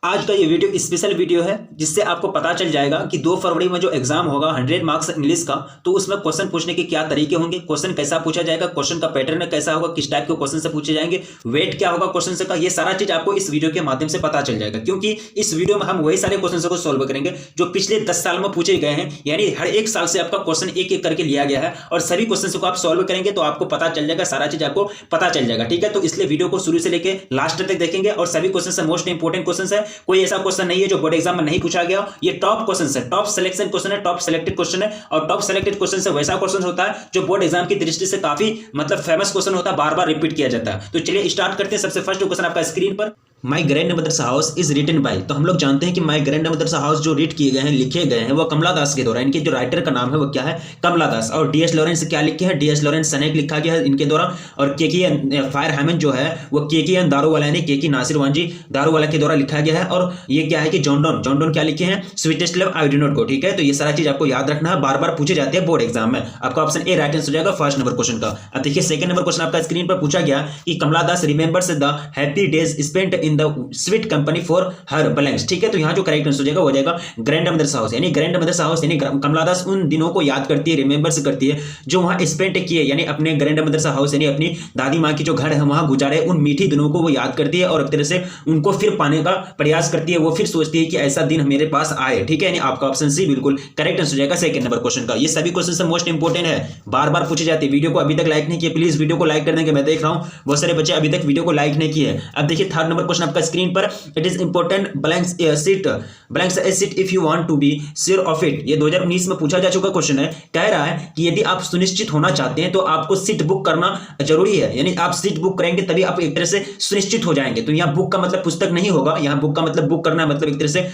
आज का ये वीडियो स्पेशल वीडियो है जिससे आपको पता चल जाएगा कि 2 फरवरी में जो एग्जाम होगा 100 मार्क्स इंग्लिश का, तो उसमें क्वेश्चन पूछने के क्या तरीके होंगे, क्वेश्चन कैसा पूछा जाएगा, क्वेश्चन का पैटर्न कैसा होगा, किस टाइप के क्वेश्चन से पूछे जाएंगे, वेट क्या होगा क्वेश्चन से का, ये सारा चीज आपको इस वीडियो के माध्यम से पता चल जाएगा। क्योंकि इस वीडियो में हम वही सारे क्वेश्चन को सोल्व करेंगे जो पिछले 10 साल में पूछे गए हैं, यानी हर एक साल से आपका क्वेश्चन एक एक करके लिया गया है और सभी क्वेश्चन को आप सोल्व करेंगे तो आपको पता चल जाएगा, सारा चीज आपको पता चल जाएगा। ठीक है, तो इसलिए वीडियो को शुरू से लेकर लास्ट तक देखेंगे और सभी क्वेश्चन मोस्ट इंपोर्टेंट क्वेश्चन है, कोई ऐसा क्वेश्चन नहीं है जो बोर्ड एग्जाम में नहीं पूछा गया। ये टॉप क्वेश्चन है, टॉप सिलेक्शन क्वेश्चन है, टॉप सिलेक्टेड क्वेश्चन है। और टॉप सिलेक्टेड क्वेश्चन से वैसा क्वेश्चन होता है जो बोर्ड एग्जाम की दृष्टि से काफी फेमस क्वेश्चन होता है, बार बार रिपीट किया जाता है। तो चलिए स्टार्ट करते हैं। सबसे फर्स्ट क्वेश्चन आपका स्क्रीन पर, my grandmother's house is written by. तो हम लोग जानते हैं कि माई ग्रैंड मदर्स हाउस जो रीड किए गए हैं, लिखे गए हैं, वो कमला दास के द्वारा। इनके जो राइटर का नाम है वो क्या है, कमला दास। और डी.एस. लॉरेंस क्या लिखे हैं, डी.एस. लॉरेंस सनेक लिखा गया है इनके द्वारा। और के फायर हैमन जो है वो के दारूवाला यानी के नासिर वांजी दारूवाला के द्वारा लिखा गया है। और ये क्या है कि जॉन क्या लिखे हैं, sweetest love I do not गो। ठीक है, तो ये सारा चीज आपको याद रखना है, बार बार पूछे जाते हैं बोर्ड एग्जाम में। आपका ऑप्शन ए राइट आंसर हो जाएगा फर्स्ट नंबर क्वेश्चन का। अब देखिए सेकंड नंबर क्वेश्चन आपका स्क्रीन पर पूछा गया कि Kamala Das remembers the happy days spent in the sweet company for her blanks. ठीक है, तो यहां जो करेक्ट आंसर हो जाएगा वो जाएगा ग्रैंड मदर्स हाउस। यानी ग्रैंड मदर्स हाउस यानी कमला दास उन दिनों को याद करती है, रिमेंबर्स करती है जो वहां स्पेंड किए, यानी अपने ग्रैंड मदर्स हाउस यानी अपनी दादी माँ की जो घर है वहां गुजारे उन मीठी दिनों को वो याद करती है और एक तरह से उनको फिर पाने का प्रयास करती है। वो फिर सोचती है कि ऐसा दिन मेरे पास आए। ठीक है, यानी आपका ऑप्शन सी बिल्कुल करेक्ट आंसर हो जाएगा सेकंड नंबर क्वेश्चन का। ये सभी क्वेश्चन से मोस्ट इंपोर्टेंट है, बार बार पूछे जाते हैं। वीडियो को अभी तक लाइक नहीं किया, प्लीज वीडियो को लाइक कर देंगे। मैं देख रहा हूं बहुत सारे बच्चे अभी तक वीडियो को लाइक नहीं किए। अब देखिए थर्ड नंबर क्वेश्चन आपका स्क्रीन पर, it is important blank a seat if you want to be sure of it। ये 2019 में पूछा जा चुका क्वेश्चन है। कह रहा है कि यदि आप सुनिश्चित होना चाहते हैं तो आपको सीट बुक करना जरूरी है, यानी आप सीट बुक करेंगे तभी आप एक तरह से सुनिश्चित हो जाएंगे। तो यहाँ बुक का मतलब पुस्तक नहीं होगा, यहाँ बुक का मतलब बुक करना मतलब एक तरह से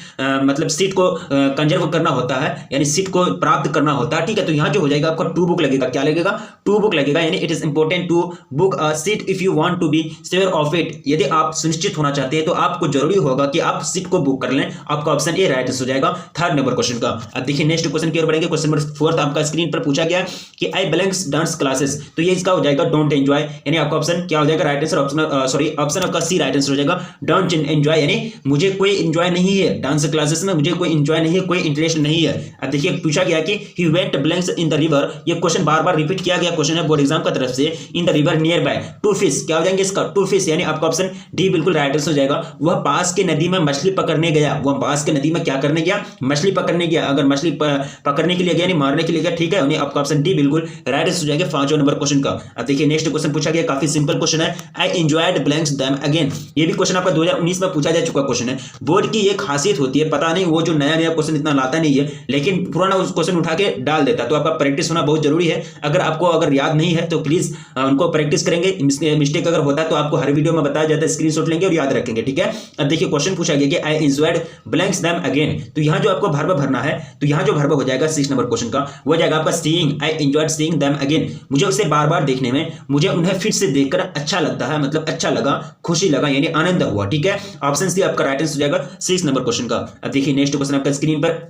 मतलब सीट को कंजर्व करना होता है, यानी सीट को प्राप्त करना होता है। ठीक है, तो यहाँ जो हो जाएगा आपका टू बुक लगेगा। क्या लगेगा, टू बुक लगेगा। यानी it is important to book a seat if you want to be sure of it. यदि आप सुनिश्चित होना चाहते हैं तो आपको जरूरी होगा कि आप सीट को बुक कर लें। आपका ऑप्शन ए राइट आंसर हो जाएगा थर्ड नंबर क्वेश्चन का। अब देखिए नेक्स्ट क्वेश्चन की ओर बढ़ेंगे। क्वेश्चन नंबर 4 आपका स्क्रीन पर पूछा गया कि आई ब्लैंक्स डांस क्लासेस। तो ये इसका हो जाएगा डोंट एंजॉय, यानी आपका ऑप्शन क्या हो जाएगा राइट आंसर, ऑप्शन आपका सी राइट आंसर हो जाएगा डोंट एंजॉय, यानी मुझे कोई एंजॉय नहीं है डांस क्लासेस में, मुझे कोई एंजॉय नहीं है, कोई इंटरेस्ट नहीं है। अब देखिए पूछा गया कि he went blanks in the river. ये क्वेश्चन बार बार रिपीट किया गया क्वेश्चन है बोर्ड एग्जाम की तरफ से। In the river near by two fish. क्या हो जाएंगे इसका, टू फिश, यानी आपका ऑप्शन डी बिल्कुल राइट आंसर हो जाएगा। वह पास के नदी में मछली पकड़ने गया। वह पास के नदी में क्या करने गया, मछली पकड़ने गया। अगर मछली पकड़ने के लिए गया, नहीं मारने के लिए गया। ठीक है, आपका ऑप्शन डी बिल्कुल राइट आंसर हो जाएगा 5वां नंबर क्वेश्चन का। अब देखिए नेक्स्ट क्वेश्चन पूछा गया, काफी सिंपल क्वेश्चन है। I enjoyed blanks them again. ये भी क्वेश्चन आपका 2019 में पूछा जा चुका क्वेश्चन है। बोर्ड की एक खासियत होती है, पता नहीं वो जो नया क्वेश्चन इतना लाता नहीं है, लेकिन पुराना उस क्वेश्चन उठा के डाल देता। तो आपका प्रैक्टिस होना बहुत जरूरी है। अगर आपको अगर याद नहीं है तो प्लीज उनको प्रैक्टिस करेंगे। मिस्टेक अगर होता है तो आपको हर वीडियो में बताया जाता है, स्क्रीनशॉट लेंगे और याद रखेंगे। ठीक है, अब देखिए क्वेश्चन पूछा गया कि I enjoyed blanks them again. तो यहाँ जो आपको वर्ब भरना है, तो यहाँ जो वर्ब हो जाएगा 6 नंबर क्वेश्चन का, वो जाएगा आपका seeing. I enjoyed seeing them again. मुझे उसे बार बार देखने में, मुझे उन्हें फिर से देखकर अच्छा लगता है, मतलब अच्छा लगा, खुशी लगा, यानी आनंद हुआ। ठीक है, ऑप्शन सी आपका राइट आंसर हो जाएगा 6 नंबर क्वेश्चन का। अब देखिए नेक्स्ट क्वेश्चन आपका स्क्रीन पर,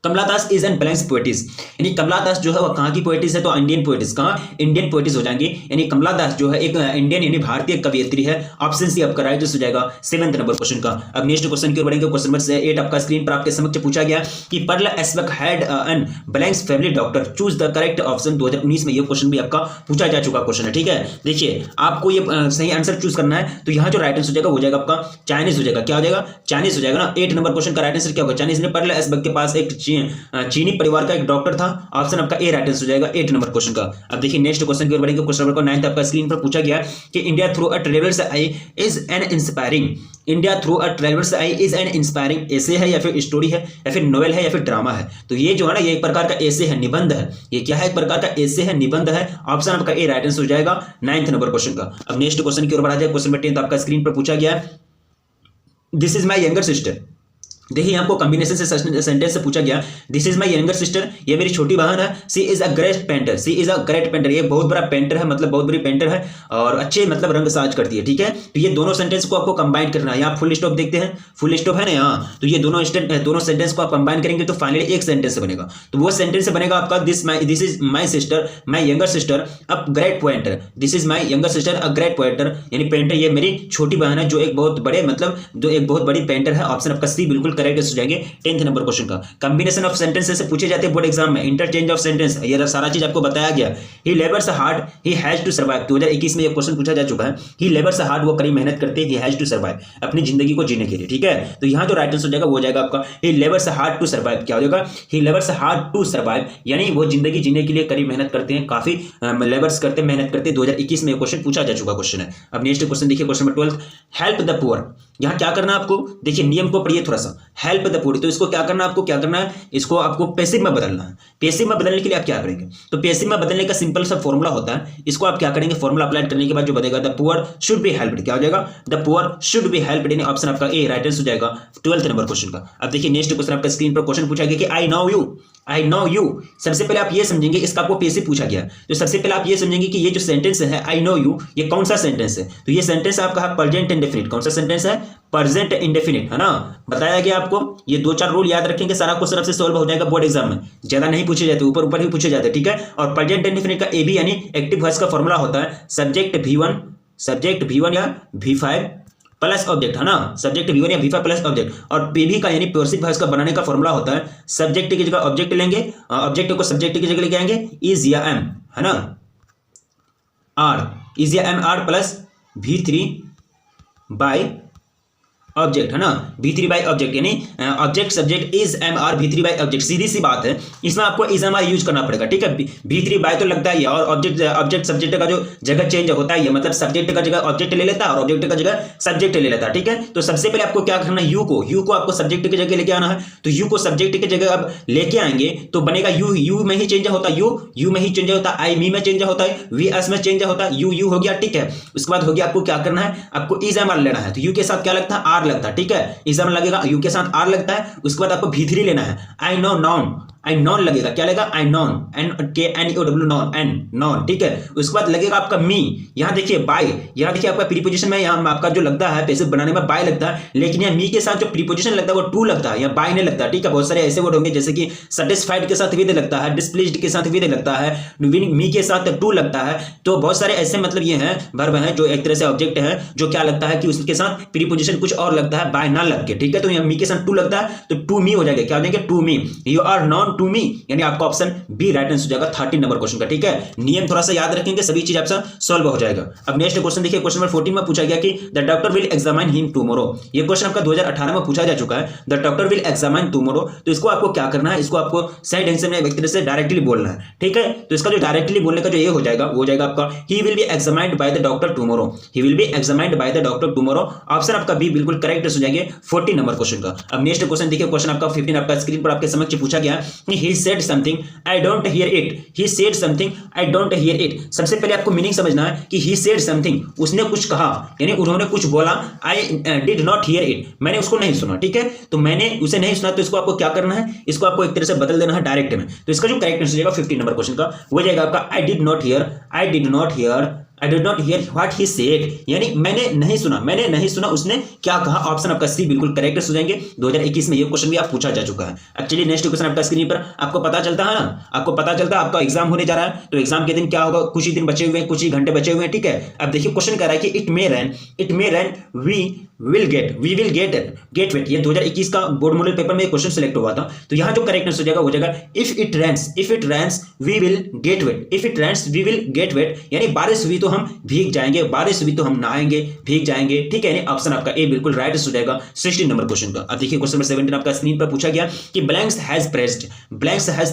कमला दास इज एन ब्लैंक्स पोएटिस। यानी कमला दास जो है वो कहाँ की पोएटिस है, तो इंडियन पोएटिस। कहाँ, इंडियन पोएटिस हो जाएंगे। यानी कमला दास जो है एक इंडियन यानी भारतीय कवियत्री है। ऑप्शन सी आपका राइट हो जाएगा 7th नंबर क्वेश्चन का। अब नेक्स्ट क्वेश्चन की ओर बढ़ेंगे। क्वेश्चन नंबर 8 आपका स्क्रीन पर आपके समक्ष पूछा गया कि Pearl S Buck had an blanks family doctor, choose the correct option. 2019 में ये क्वेश्चन भी आपका पूछा जा चुका क्वेश्चन है। ठीक है, देखिए आपको ये सही आंसर चूज करना है। तो यहाँ जो राइट आंसर हो जाएगा वो जाएगा आपका चाइनीज हो जाएगा। क्या हो जाएगा, चाइनीज हो जाएगा ना। 8 नंबर क्वेश्चन का राइट आंसर क्या होगा, चाइनीज ने पर्ल एस्बक के पास एक चीनी परिवार का एक डॉक्टर था। ऑप्शन आपका ए राइट आंसर हो जाएगा 8 नंबर क्वेश्चन का। अब देखिए नेक्स्ट क्वेश्चन की ओर बढ़ेंगे। क्वेश्चन नंबर 9 आपका स्क्रीन पर पूछा गया कि India through a traveller's eye is an inspiring. India through a traveller's eye is an inspiring essay है या फिर स्टोरी है या फिर नोवेल है या फिर ड्रामा है। तो ये जो है ना, ये एक प्रकार का एसे है, निबंध है। ये क्या है, एक प्रकार का एसे है, निबंध है। ऑप्शन आपका ए राइट आंसर हो जाएगा 9th नंबर क्वेश्चन का। अब नेक्स्ट क्वेश्चन की ओर बढ़ा जाए। क्वेश्चन नंबर 10 आपका स्क्रीन पर पूछा गया, this is my younger sister. देखिए यहाँ आपको कॉम्बिनेशन से सेंटेंस से पूछा गया, this is my younger sister, ये मेरी छोटी बहन है, she is a great painter, she is a great painter, ये बहुत बड़ा पेंटर है, मतलब बहुत बड़ी पेंटर है और अच्छे मतलब रंग साज करती है। ठीक है, तो ये दोनों सेंटेंस को आपको कंबाइन करना है। यहाँ फुल स्टॉप देखते हैं, फुल स्टॉप है ना यहाँ, तो ये दोनों सेंटेंस को आप कंबाइन करेंगे तो फाइनली एक सेंटेंस बनेगा। तो वो सेंटेंस बनेगा आपका this is my sister, my younger sister a great painter, this is my younger sister a great painter, यानी पेंटर ये मेरी छोटी बहन है जो एक बहुत बड़े मतलब जो एक बहुत बड़ी पेंटर है। ऑप्शन आपका सी बिल्कुल करेक्ट हो जाएंगे 10th नंबर क्वेश्चन का। कॉम्बिनेशन ऑफ सेंटेंसेस से पूछे जाते हैं बोर्ड एग्जाम में, इंटरचेंज ऑफ सेंटेंस, ये सारा चीज आपको बताया गया। He labours hard, he has to survive, 2021 में ये क्वेश्चन पूछा जा चुका है। ही लेबर्स हार्ड, वो कड़ी मेहनत करते हैं, ही हैज टू सर्वाइव, अपनी जिंदगी को जीने के लिए। ठीक है, तो यहाँ जो राइट आंसर हो जाएगा वो हो जाएगा आपका ही लेबर्स हार्ड टू सर्वाइव। क्या हो जाएगा? ही लेबर्स हार्ड टू सर्वाइव, यानी वो जिंदगी जीने के लिए कड़ी मेहनत करते हैं, काफी लेबर्स करते हैं, मेहनत करते हैं। 2021 में ये क्वेश्चन पूछा जा चुका क्वेश्चन है। अब नेक्स्ट क्वेश्चन देखिए, question number 12, help the poor. यहाँ क्या करना है आपको, देखिए नियम को पढ़िए थोड़ा सा, हेल्प द पुअर, तो इसको क्या करना है आपको, क्या करना है, इसको आपको पैसिव में बदलना है। पैसिव में बदलने के लिए आप क्या करेंगे, तो पैसिव में बदलने का सिंपल सा फॉर्मूला होता है, इसको आप क्या करेंगे, फॉर्मूला अप्लाई करने के बाद जो बनेगा the poor should be helped, क्या हो जाएगा, the poor should be helped, यानी ऑप्शन आपका ए राइट आंसर हो जाएगा 12th नंबर क्वेश्चन का। अब देखिए नेक्स्ट क्वेश्चन आपका स्क्रीन पर क्वेश्चन पूछा गया कि I know you, I know you, सबसे पहले आप ये समझेंगे, इसका आपको पैसिव पूछा गया, तो सबसे पहले आप ये समझेंगे कि ये जो सेंटेंस है आई नो यू, ये कौन सा सेंटेंस है, तो ये सेंटेंस आपका है प्रेजेंट इंडेफिनिट। कौन सा सेंटेंस है? प्रेजेंट इंडेफिनिट, है ना, बताया गया आपको। ये 2-4 रूल याद रखेंगे, सारा क्वेश्चन आपसे सॉल्व हो जाएगा बोर्ड एग्जाम में, ज्यादा नहीं पूछे जाते, ऊपर ऊपर ही पूछे जाते। ठीक है, और प्रेजेंट इंडेफिनिट का एबी यानी एक्टिव वॉइस का फॉर्मूला होता है सब्जेक्ट V1 या V5 प्लस ऑब्जेक्ट, है ना, सब्जेक्ट V1 या V5 प्लस ऑब्जेक्ट, और पीवी का यानी प्योरसिव वॉइस का बनाने का फॉर्मूला होता है सब्जेक्ट की जगह ऑब्जेक्ट लेंगे, ऑब्जेक्ट को सब्जेक्ट की जगह लेके आएंगे, इज या एम, है ना, आर, इज या am are plus V3 by object, है ना, V3 बाय ऑब्जेक्ट, यानी object subject is am are V3 by object, सीधी सी बात है, इसमें आपको इज एम आर यूज करना पड़ेगा। ठीक है, V3 बाय तो लगता ही है, और ऑब्जेक्ट सब्जेक्ट का जो जगह चेंज होता है, मतलब सब्जेक्ट का जगह ऑब्जेक्ट ले लेता है और ऑब्जेक्ट का जगह सब्जेक्ट ले लेता है। ठीक है, तो सबसे पहले आपको क्या करना है, यू को आपको सब्जेक्ट की जगह लेके आना है, तो यू को सब्जेक्ट की जगह अब लेके आएंगे तो बनेगा यू में ही चेंज होता है, यू में ही चेंज होता है, आई मी में चेंज होता है, वी एस में चेंज होता है, यू हो गया। ठीक है, उसके बाद हो गया आपको क्या करना है, आपको इज एम आर लेना है, तो यू के साथ क्या लगता है, आर लगता है। ठीक है, इज़म लगेगा, यू के साथ आर लगता है, उसके बाद आपको V3 लेना है, I know known, I known लगेगा, क्या लगेगा, I known, NON, known, N known. ठीक है, उसके बाद लगेगा आपका मी, यहाँ देखिए बाय, यहाँ देखिए आपका प्रीपोजिशन में यहाँ आपका जो लगता है पैसिव बनाने में बाय लगता है, लेकिन यहाँ मी के साथ जो प्रीपोजिशन लगता है वो टू लगता है, यहाँ बाय नहीं लगता। ठीक है, बहुत सारे ऐसे वर्ड होंगे जैसे कि सेटिस्फाइड के साथ विद लगता है, डिस्प्लीज्ड के साथ विद लगता है, मी के साथ टू लगता है, तो बहुत सारे ऐसे मतलब ये हैं वर्ब हैं जो एक तरह से ऑब्जेक्ट है, जो क्या लगता है कि उसके साथ प्रीपोजिशन कुछ और लगता है, बाय ना लग के। ठीक है, तो यहाँ मी के साथ टू लगता है तो टू मी हो जाएगा, क्या हो जाएगा, to me, you are known to me, यानी आपका ऑप्शन बी राइट आंसर हो जाएगा 13 नंबर क्वेश्चन का। ठीक है, नियम थोड़ा सा याद रखेंगे, सभी चीज आपसे सॉल्व हो जाएगा। अब नेक्स्ट क्वेश्चन देखिए, क्वेश्चन नंबर 14 में पूछा गया कि the doctor will examine him tomorrow, ये क्वेश्चन आपका 2018 में पूछा जा चुका है, the doctor will examine tomorrow, तो इसको आपको क्या करना है, इसको आपको सही ढंग से एक तरह से डायरेक्टली बोलना है। ठीक है, तो इसका जो डायरेक्टली बोलने का जो ये हो जाएगा वो हो जाएगा आपका he will be examined by the doctor tomorrow, he will be examined by the doctor tomorrow, option आपका बी बिल्कुल करेक्ट हो जाएंगे 14 नंबर क्वेश्चन का। अब नेक्स्ट क्वेश्चन देखिए, क्वेश्चन आपका 15 आपका स्क्रीन पर आपके समक्ष पूछा गया कि he said something I don't hear it, he said something I don't hear it. सबसे पहले आपको मीनिंग समझना है कि ही सेड समथिंग, उसने कुछ कहा, यानी उन्होंने कुछ बोला, I did not here it, मैंने उसको नहीं सुना। ठीक है, तो मैंने उसे नहीं सुना, तो इसको आपको क्या करना है, इसको आपको एक तरह से बदल देना है डायरेक्ट में, तो इसका जो करेक्ट आंसर हो जाएगा 15 नंबर क्वेश्चन का वो जाएगा आपका I did not here, I did not here, I did not hear what he said, यानी मैंने नहीं सुना उसने क्या कहा, ऑप्शन आपका सी बिल्कुल करेक्ट हो जाएंगे। 2021 में ये क्वेश्चन भी आप पूछा जा चुका है। एक्चुअली नेक्स्ट क्वेश्चन आपका स्क्रीन पर आपको पता चलता है ना, आपको पता चलता है आपका एग्जाम होने जा रहा है, तो एग्जाम के दिन क्या होगा, कुछ ही दिन बचे हुए हैं, कुछ ही घंटे बचे हुए हैं। ठीक है, अब देखिए क्वेश्चन कह रहा है कि it may rain we will get wet, ये 2021 का बोर्ड मॉडल पेपर में क्वेश्चन सिलेक्ट हुआ था, तो यहाँ जो करेक्ट आंसर हो जाएगा वो जाएगा if it rains we will get wet, if it rains we will get wet, यानी बारिश हुई तो हम भीग जाएंगे, बारिश हुई तो हम नहाएंगे, भीग जाएंगे। ठीक है, यानी ऑप्शन आपका ए बिल्कुल राइट हो जाएगा 16 नंबर क्वेश्चन का। अब देखिए क्वेश्चन नंबर 17 आपका स्क्रीन पर पूछा गया कि blanks has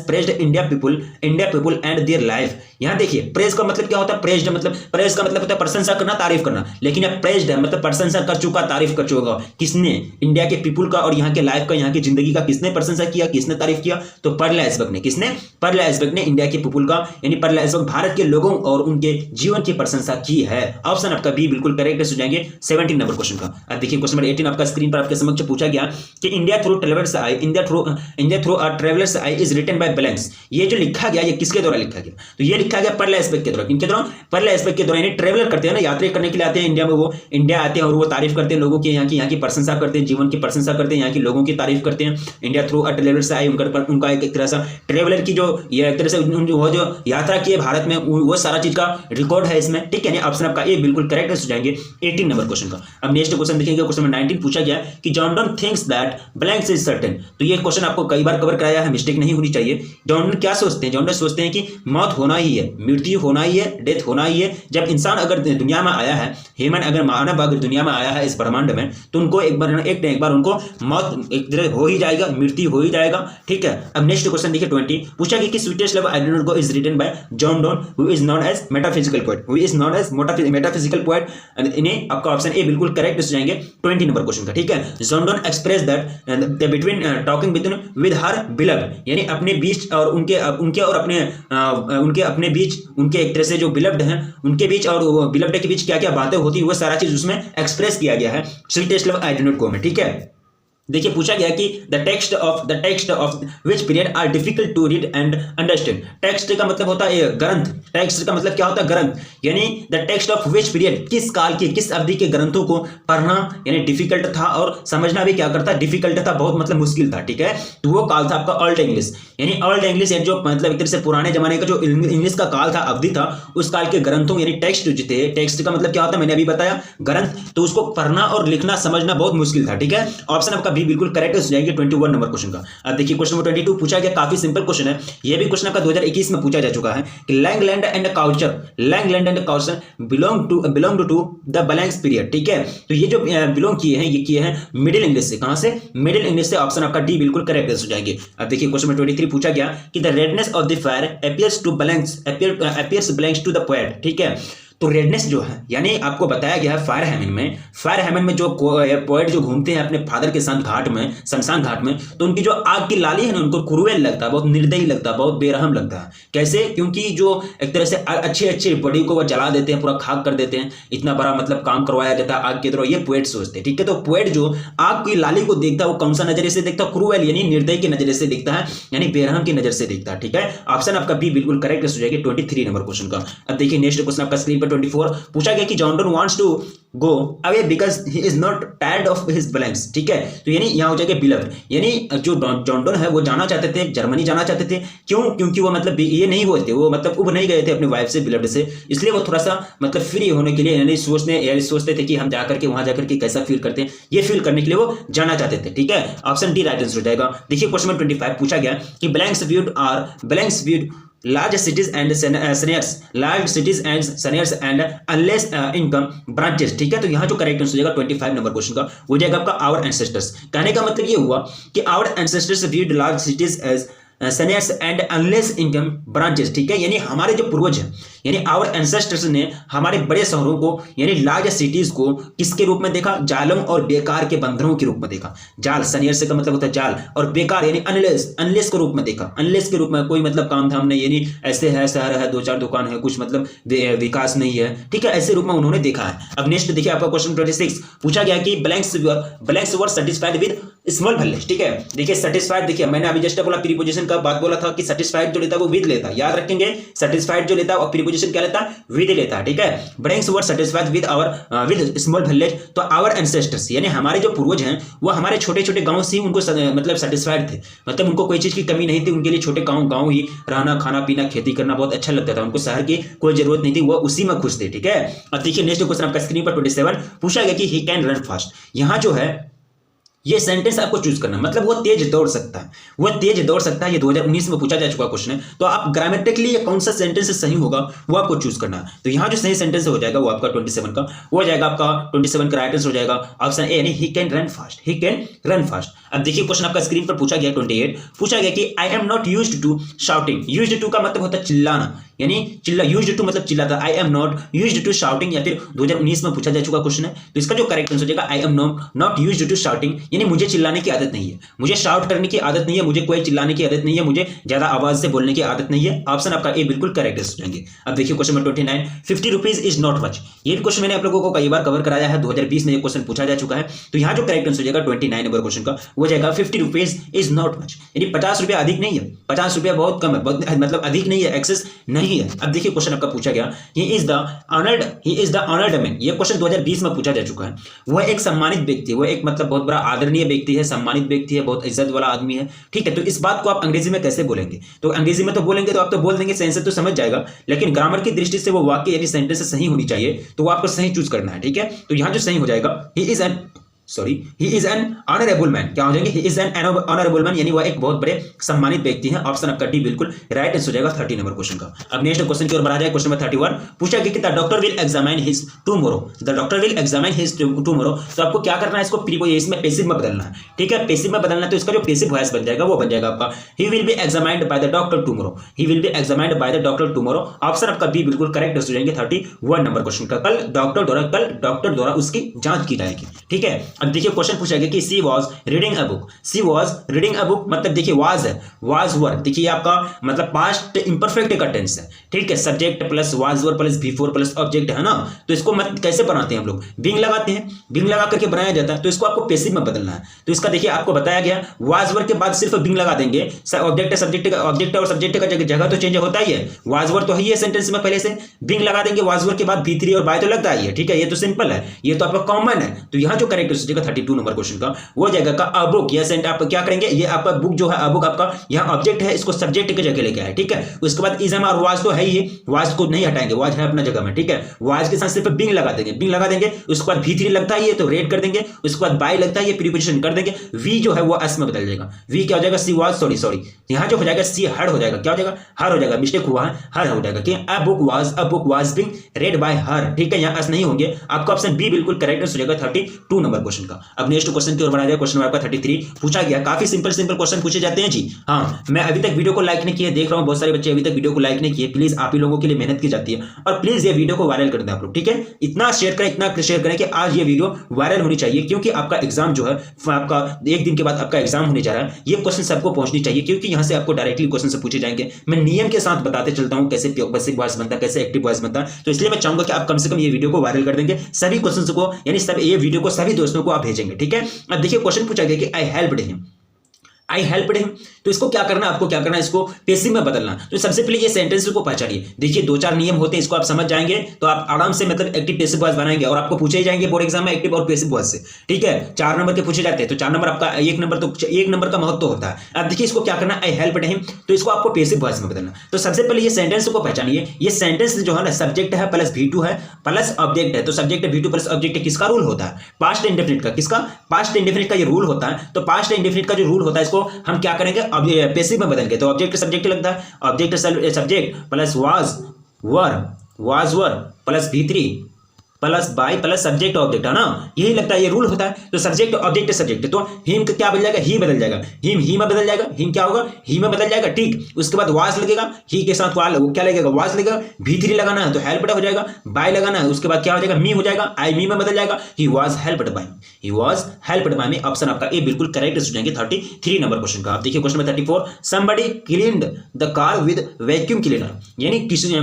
praised India people and their life. यहाँ देखिए प्रेज का मतलब क्या होता है, प्रेज का मतलब होता है प्रशंसा करना, तारीफ करना, लेकिन अब प्रेज्ड है मतलब प्रशंसा कर चुका, तारीफ कर चुका होगा। किसने? इंडिया के पीपुल का और यहाँ के लाइफ का, यहाँ की जिंदगी का किसने प्रशंसा किया, किसने तारीफ किया? तो पर्ल एल्सबर्ग ने। किसने? पर्ल एल्सबर्ग ने इंडिया के पीपुल का यानी पर्ल एल्सबर्ग भारत के लोगों और उनके जीवन की प्रशंसा की है। ऑप्शन आपका बी बिल्कुल करेक्ट हो जाएंगे 17 नंबर क्वेश्चन का। अब देखिए क्वेश्चन नंबर 18 आपका स्क्रीन पर आपके समक्ष पूछा गया कि India through traveller's eye, India through a traveller's eye is written by blanks. ये जो लिखा गया ये किसके द्वारा लिखा गया? तो ये लिखा गया पर्ल एल्सबर्ग के द्वारा। किनके द्वारा? पर्ल एल्सबर्ग के द्वारा। यानी ट्रेवलर करते हैं ना, यात्रा करने के लिए आते हैं इंडिया में, वो इंडिया आते हैं और वो तारीफ करते हैं लोगों की, यहाँ की प्रशंसा करते हैं, जीवन की प्रशंसा करते हैं, यहाँ के लोगों की तारीफ करते हैं। इंडिया थ्रू अ ट्रेवलर्स आई, उनका एक तरह से ट्रेवलर की जो ये एक तरह से वो जो यात्रा की है भारत में, वो सारा चीज का रिकॉर्ड है इसमें, ठीक है। ऑप्शन आपका ए बिल्कुल करेक्ट हो जाएंगे 18 नंबर क्वेश्चन का। अब नेक्स्ट क्वेश्चन देखेंगे, क्वेश्चन नंबर 19 पूछा गया कि John done thinks that blanks is certain. तो ये क्वेश्चन आपको कई बार कवर कराया है, मिस्टेक नहीं होनी चाहिए। जॉन डन क्या सोचते हैं? जॉन डन सोचते हैं कि मौत होना ही है, मृत्यु होना ही है, डेथ होना ही है। जब इंसान अगर दुनिया में आया है, ह्यूमन अगर मानव अगर दुनिया में आया है इस ब्रह्मांड में, तो उनको एक बार उनको मौत एक तरह हो ही जाएगा, मृत्यु हो ही जाएगा, ठीक है। अब नेक्स्ट क्वेश्चन देखिए 20 पूछा गया कि sweetest love I do not go is written by John Donne who is known as metaphysical poet, who is known as metaphysical poet. इन्हें आपका ऑप्शन ए बिल्कुल करेक्ट हो जाएंगे 20 नंबर क्वेश्चन का, ठीक है। John Donne express that between talking with her beloved, यानी अपने बीच और उनके और अपने बीच, उनके एक तरह से जो बिलव्ड हैं उनके बीच और बिलव्ड के बीच क्या क्या बातें होती है वो सारा चीज उसमें एक्सप्रेस किया गया है sweetest love I do not go में, ठीक है। देखिए पूछा गया कि the text of which period are difficult to read and understand. Text का मतलब होता है ग्रंथ, टेक्स्ट का मतलब क्या होता है? ग्रंथ। यानी the text of which period, किस काल के, किस अवधि के ग्रंथों को पढ़ना यानी डिफिकल्ट था और समझना भी क्या करता? डिफिकल्ट था, बहुत मतलब मुश्किल था, ठीक है। तो वो काल था आपका ओल्ड इंग्लिश, यानी ओल्ड इंग्लिश जो मतलब एक तरह से पुराने जमाने का जो इंग्लिश का काल था, अवधि था, उस काल के ग्रंथों यानी टेक्स्ट जो थे, टेक्स्ट का मतलब क्या होता है मैंने अभी बताया, ग्रंथ। तो उसको पढ़ना और लिखना समझना बहुत मुश्किल था, ठीक है। ऑप्शन आपका बी बिल्कुल करेक्ट हो जाएगी 21 नंबर क्वेश्चन का। अब देखिए क्वेश्चन नंबर 22 पूछा गया, काफी सिंपल क्वेश्चन है, ये भी क्वेश्चन आपका 2021 में पूछा जा चुका है कि land and culture belong to the blanks period, ठीक है। तो ये जो बिलोंग किए हैं, ये किए हैं मिडिल इंग्लिश से। कहां से? मिडिल इंग्लिश से। ऑप्शन आपका डी बिल्कुल करेक्ट हो जाएंगे। अब देखिए क्वेश्चन नंबर 23 पूछा गया कि the redness of the fire appears blanks to the poet, ठीक है। तो रेडनेस जो है यानी आपको बताया गया है फायर हेवन में जो पोएट जो घूमते हैं अपने फादर के साथ घाट में, शमशान घाट में, तो उनकी जो आग की लाली है ना उनको क्रूएल लगता है, बहुत निर्दयी लगता है, बहुत बेरहम लगता है। कैसे? क्योंकि जो एक तरह से अच्छे बॉडी को वो जला देते हैं, पूरा खाक कर देते हैं, इतना बड़ा मतलब काम करवाया जाता है आग के द्वारा, ये पोएट सोचते हैं, ठीक है। तो पोएट जो आग की लाली को देखता है वो कौन सा नजरिए से देखता है? क्रूएल यानी निर्दयी के नजरिए से देखता है, यानी बेरहम की नजर से देखता है, ठीक है। ऑप्शन आपका बी बिल्कुल करेक्ट हो जाएगी 23 नंबर क्वेश्चन का। अब देखिए नेक्स्ट क्वेश्चन आपका स्क्रीन पर 24 पूछा गया कि John Donne wants to go away because he is not tired of his blanks, ठीक है। तो यानी यहां हो जाएगा बिलव्ड, यानी जो जॉन डन है वो जाना चाहते थे, जर्मनी जाना चाहते थे। क्यों? क्योंकि वो मतलब ये नहीं हुए थे, वो मतलब उब नहीं गए थे अपने वाइफ से, बिलव्ड से, इसलिए वो थोड़ा सा मतलब फ्री होने के लिए यानी सोचते थे कि हम जाकर के वहां जाकर के कैसा फील करते हैं, ये फील करने के लिए वो जाना चाहते थे, ठीक है। ऑप्शन डी राइट आंसर हो जाएगा। देखिए क्वेश्चन नंबर 25 पूछा गया कि blanks viewed large cities and seniors and unless income branches, ठीक है। तो यहाँ जो करेक्ट आंसर हो जाएगा 25 नंबर क्वेश्चन का हो जाएगा आपका आवर एंसेस्टर्स। कहने का मतलब ये हुआ कि our ancestors viewed large cities as seniors and unless income branches, ठीक है। यानी हमारे जो पूर्वज हैं यानी आवर एंसेस्टर्स ने हमारे बड़े शहरों को यानी लार्ज सिटीज को किसके रूप में देखा? जालम और बेकार के बंदरों के रूप में देखा। जाल सनियर से का मतलब होता है जाल, और बेकार यानी अनलेस के रूप में देखा। अनलेस के रूप में कोई मतलब काम धाम नहीं, यानी ऐसे है, शहर है, 2-4 दुकान है, कुछ मतलब विकास नहीं है, ठीक है, ऐसे रूप में उन्होंने देखा है। अब नेक्स्ट देखिए आपका क्वेश्चन 26 पूछा गया कि blanks were satisfied with small values, ठीक है। देखिए सेटिस्फाइड, देखिए मैंने अभी जस्ट बोला प्रीपोजिशन का बात बोला था कि सेटिस्फाइड जो लेता है वो विद लेता है, याद रखेंगे। सेटिस्फाइड जो लेता है और प्रीपोजिशन क्या लेता है? विद लेता है, ठीक है। Blanks were satisfied with small village. तो आवर एंसेस्टर्स यानी हमारे जो पूर्वज हैं वो हमारे छोटे छोटे गांव से ही उनको मतलब सेटिस्फाइड थे, मतलब उनको कोई चीज की कमी नहीं थी, उनके लिए छोटे गांव ही रहना, खाना पीना, खेती करना बहुत अच्छा लगता था, उनको शहर की कोई जरूरत नहीं थी, वो उसी में खुश थे, ठीक है। अब देखिए नेक्स्ट क्वेश्चन आपका स्क्रीन पर 27 पूछा गया कि ही कैन रन फास्ट। यहाँ जो है ये सेंटेंस आपको चूज करना है। मतलब वो तेज दौड़ सकता है, वो तेज दौड़ सकता है। ये 2019 में पूछा जा चुका क्वेश्चन है। तो आप ग्रामेटिकली ये कौन सा सेंटेंस सही होगा वो आपको चूज करना है। तो यहाँ जो सही सेंटेंस हो जाएगा वो आपका 27 का वो हो जाएगा, आपका 27 का राइट आंसर हो जाएगा ऑप्शन ए, यानी he can run fast, he can run fast. अब देखिए क्वेश्चन आपका स्क्रीन पर पूछा गया 28, पूछा गया कि I am not used to shouting. Used to का मतलब होता है चिल्लाना, यानी चिल्ला, यूज्ड टू मतलब चिल्लाता। I am not used to shouting, या फिर 2019 में पूछा जा चुका क्वेश्चन है। तो इसका जो करेक्ट आंसर हो जाएगा I am not used to shouting, यानी मुझे चिल्लाने की आदत नहीं है, मुझे शाउट करने की आदत नहीं है, मुझे कोई चिल्लाने की आदत नहीं है, मुझे ज्यादा आवाज से बोलने की आदत नहीं है। ऑप्शन आपका ए बिल्कुल करेक्ट हो जाएंगे। अब देखिए question number 29, 50 rupees is not much. ये भी क्वेश्चन मैंने आप लोगों को कई बार कवर कराया है, 2020 में ये क्वेश्चन पूछा जा चुका है। तो यहाँ जो करेक्ट आंसर हो जाएगा 29 नंबर क्वेश्चन का वो जाएगा 50 रुपीज इज नॉट मच, यानी 50 रुपया अधिक नहीं है, 50 रुपया बहुत कम है, बहुत मतलब अधिक नहीं है, एक्सेस नहीं है। अब देखिए क्वेश्चन आपका पूछा गया, he is the honoured man. ये क्वेश्चन 2020 में पूछा जा चुका है। वह एक सम्मानित व्यक्ति है, वो एक मतलब बहुत बड़ा आदरणीय व्यक्ति है, सम्मानित व्यक्ति है, बहुत इज्जत वाला आदमी है, ठीक है। तो इस बात को आप अंग्रेजी में कैसे बोलेंगे? तो अंग्रेजी में तो बोलेंगे तो आप तो बोल देंगे, सेंस तो समझ जाएगा, लेकिन ग्रामर की दृष्टि से वो वाक्य यानी सेंटेंस सही होनी चाहिए, तो वो आपको सही चूज करना है, ठीक है। तो यहां जो सही हो जाएगा, he is an honourable man. क्या हो जाएंगे? He is an honourable man, यानी वह एक बहुत बड़े सम्मानित व्यक्ति है। ऑप्शन आपका डी बिल्कुल राइट आंसर हो जाएगा 30 नंबर क्वेश्चन का। अब नेक्स्ट क्वेश्चन की ओर बढ़ा जाए, क्वेश्चन नंबर 31 पूछा गया कि the doctor will examine his tomorrow. The doctor will examine his tomorrow. तो आपको क्या करना है, इसको प्रीपोजिशन पैसिव में बदलना है, ठीक है। पैसिव में बदलना है, तो इसका जो पैसिव वॉइस बन जाएगा वो बन जाएगा आपका he will be examined by the doctor tomorrow. He will be examined by the doctor tomorrow. Option आपका बी बिल्कुल करेक्ट हो जाएंगे 31 नंबर क्वेश्चन का। कल डॉक्टर द्वारा उसकी जांच की जाएगी, ठीक है। अब देखिए क्वेश्चन पूछा कि she was reading a book. She was reading a book मतलब देखिए वाज है, वाज वर, देखिए आपका मतलब पास्ट इंपरफेक्ट का टेंस है, ठीक है। Subject plus was were plus before plus object है ना। तो इसको कैसे बनाते हैं हम लोग? बिंग लगाते हैं, बिंग लगा करके बनाया जाता है। तो इसको आपको पैसिव में बदलना है। तो इसका देखिए आपको बताया गया, वाज वर के बाद सिर्फ बिंग लगा देंगे, ऑब्जेक्ट ऑब्जेक्ट और सब्जेक्ट का जगह तो चेंज होता ही है। वाज वर तो है सेंटेंस में, पहले से बिंग लगा देंगे, वाज वर के बाद भी3 और बाय तो लगता ही है, ठीक है। ये तो सिंपल है, ये तो आपका कॉमन है। तो यहाँ जो करेक्ट हो जाएगा 32 नंबर क्वेश्चन का वो जाएगा का अ बुक। ये सेंट आप क्या करेंगे, ये आपका बुक जो है अ बुक आपका यहाँ ऑब्जेक्ट है, इसको सब्जेक्ट की जगह लेके आए, ठीक है। उसके बाद इज और वाज तो है ही, वाज को नहीं हटाएंगे, वाज है अपना जगह में, ठीक है। वाज के साथ सिर्फ बिंग लगा देंगे, बिंग लगा देंगे। उसके बाद भी3 लगता है ये तो रेड कर देंगे। उसके बाद बाय लगता है ये प्रीपोजिशन कर देंगे। वी जो है वो एस में बदल जाएगा। वी क्या हो जाएगा? सी वाज, सॉरी यहाँ जो हो जाएगा सी हर हो जाएगा। क्या हो जाएगा? हर हो जाएगा, मिस्टेक हुआ है, हर हो जाएगा कि a book was being read by her, ठीक है। यहाँ एस नहीं होंगे, आपका ऑप्शन बी बिल्कुल करेक्ट हो जाएगा 32 नंबर क्वेश्चन का। अब नेक्स्ट क्वेश्चन की ओर बढ़ा जाए, क्वेश्चन नंबर 33 पूछा गया, काफी सिंपल क्वेश्चन पूछे जाते हैं जी। हाँ, मैं अभी तक वीडियो को लाइक नहीं किया, देख रहा हूं बहुत सारे बच्चे अभी तक वीडियो को लाइक नहीं किए। प्लीज आप ही लोगों के लिए मेहनत की जाती है, और प्लीज ये वीडियो को वायरल कर दें आप लोग, ठीक है। इतना शेयर करें कि आज ये वीडियो वायरल होनी चाहिए, क्योंकि आपका एग्जाम जो है, आपका एक दिन के बाद आपका एग्जाम होने जा रहा है। ये क्वेश्चन सबको पहुंचनी चाहिए, क्योंकि यहां से आपको डायरेक्टली क्वेश्चन से पूछे जाएंगे। मैं नियम के साथ बताते चलता हूं कैसे पैसिव वॉइस बनता है, कैसे एक्टिव वॉइस बनता है। तो इसलिए मैं चाहूंगा कि आप कम से कम ये वीडियो को वायरल कर देंगे, सभी क्वेश्चन को, यानी सब ये वीडियो को सभी दोस्तों को आप भेजेंगे, ठीक है। अब देखिए क्वेश्चन पूछा गया कि आई हेल्प्ड हिम। तो इसको क्या करना, आपको क्या करना, इसको पैसिव में बदलना। तो सबसे पहले ये सेंटेंस को पहचानिए। देखिए 2-4 नियम होते हैं, इसको आप समझ जाएंगे तो आप आराम से मतलब एक्टिव पैसिव वॉइस बनाएंगे, और आपको पूछे जाएंगे बोर्ड एग्जाम में एक्टिव और पैसिव वॉइस से, ठीक है। 4 नंबर के पूछे जाते हैं, तो 4 नंबर आपका 1 नंबर का महत्व होता है। अब देखिए इसको क्या करना, आई हेल्प्ड हिम, तो इसको आपको पैसिव वॉइस में बदलना। तो सबसे पहले ये सेंटेंस को पहचानिए। ये सेंटेंस जो है ना, सब्जेक्ट है प्लस V2 है प्लस ऑब्जेक्ट है। तो सब्जेक्ट V2 प्लस ऑब्जेक्ट किसका रूल होता है? पास्ट इंडेफिनिट का। किसका? पास्ट इंडेफिनिट का ये रूल होता है। तो पास्ट इंडेफिनिट का जो रूल होता है, इसको हम क्या करेंगे, पैसिव में बदल के। तो ऑब्जेक्ट सब्जेक्ट लगता है, object subject plus was were plus V3 plus by plus subject object, है ना, यही लगता है, ये रूल होता है। तो सब्जेक्ट ऑब्जेक्ट सब्जेक्ट, तो हिम का क्या बदल जाएगा? ही बदल जाएगा, ही में बदल जाएगा। हिम क्या होगा? ही में बदल जाएगा, ठीक। उसके बाद वाज लगेगा, ही के साथ क्या लगेगा? वाज लगेगा। V3 लगाना है तो हेल्प्ड हो जाएगा, बाय लगाना है, उसके बाद क्या हो जाएगा? मी हो जाएगा, आई मी में बदल जाएगा। He was helped bye me. Option आपका ए बिल्कुल करेक्ट हो जाएंगे 33 नंबर क्वेश्चन का। आप देखिए question number 34, somebody cleaned the car with vacuum cleaner, यानी किसने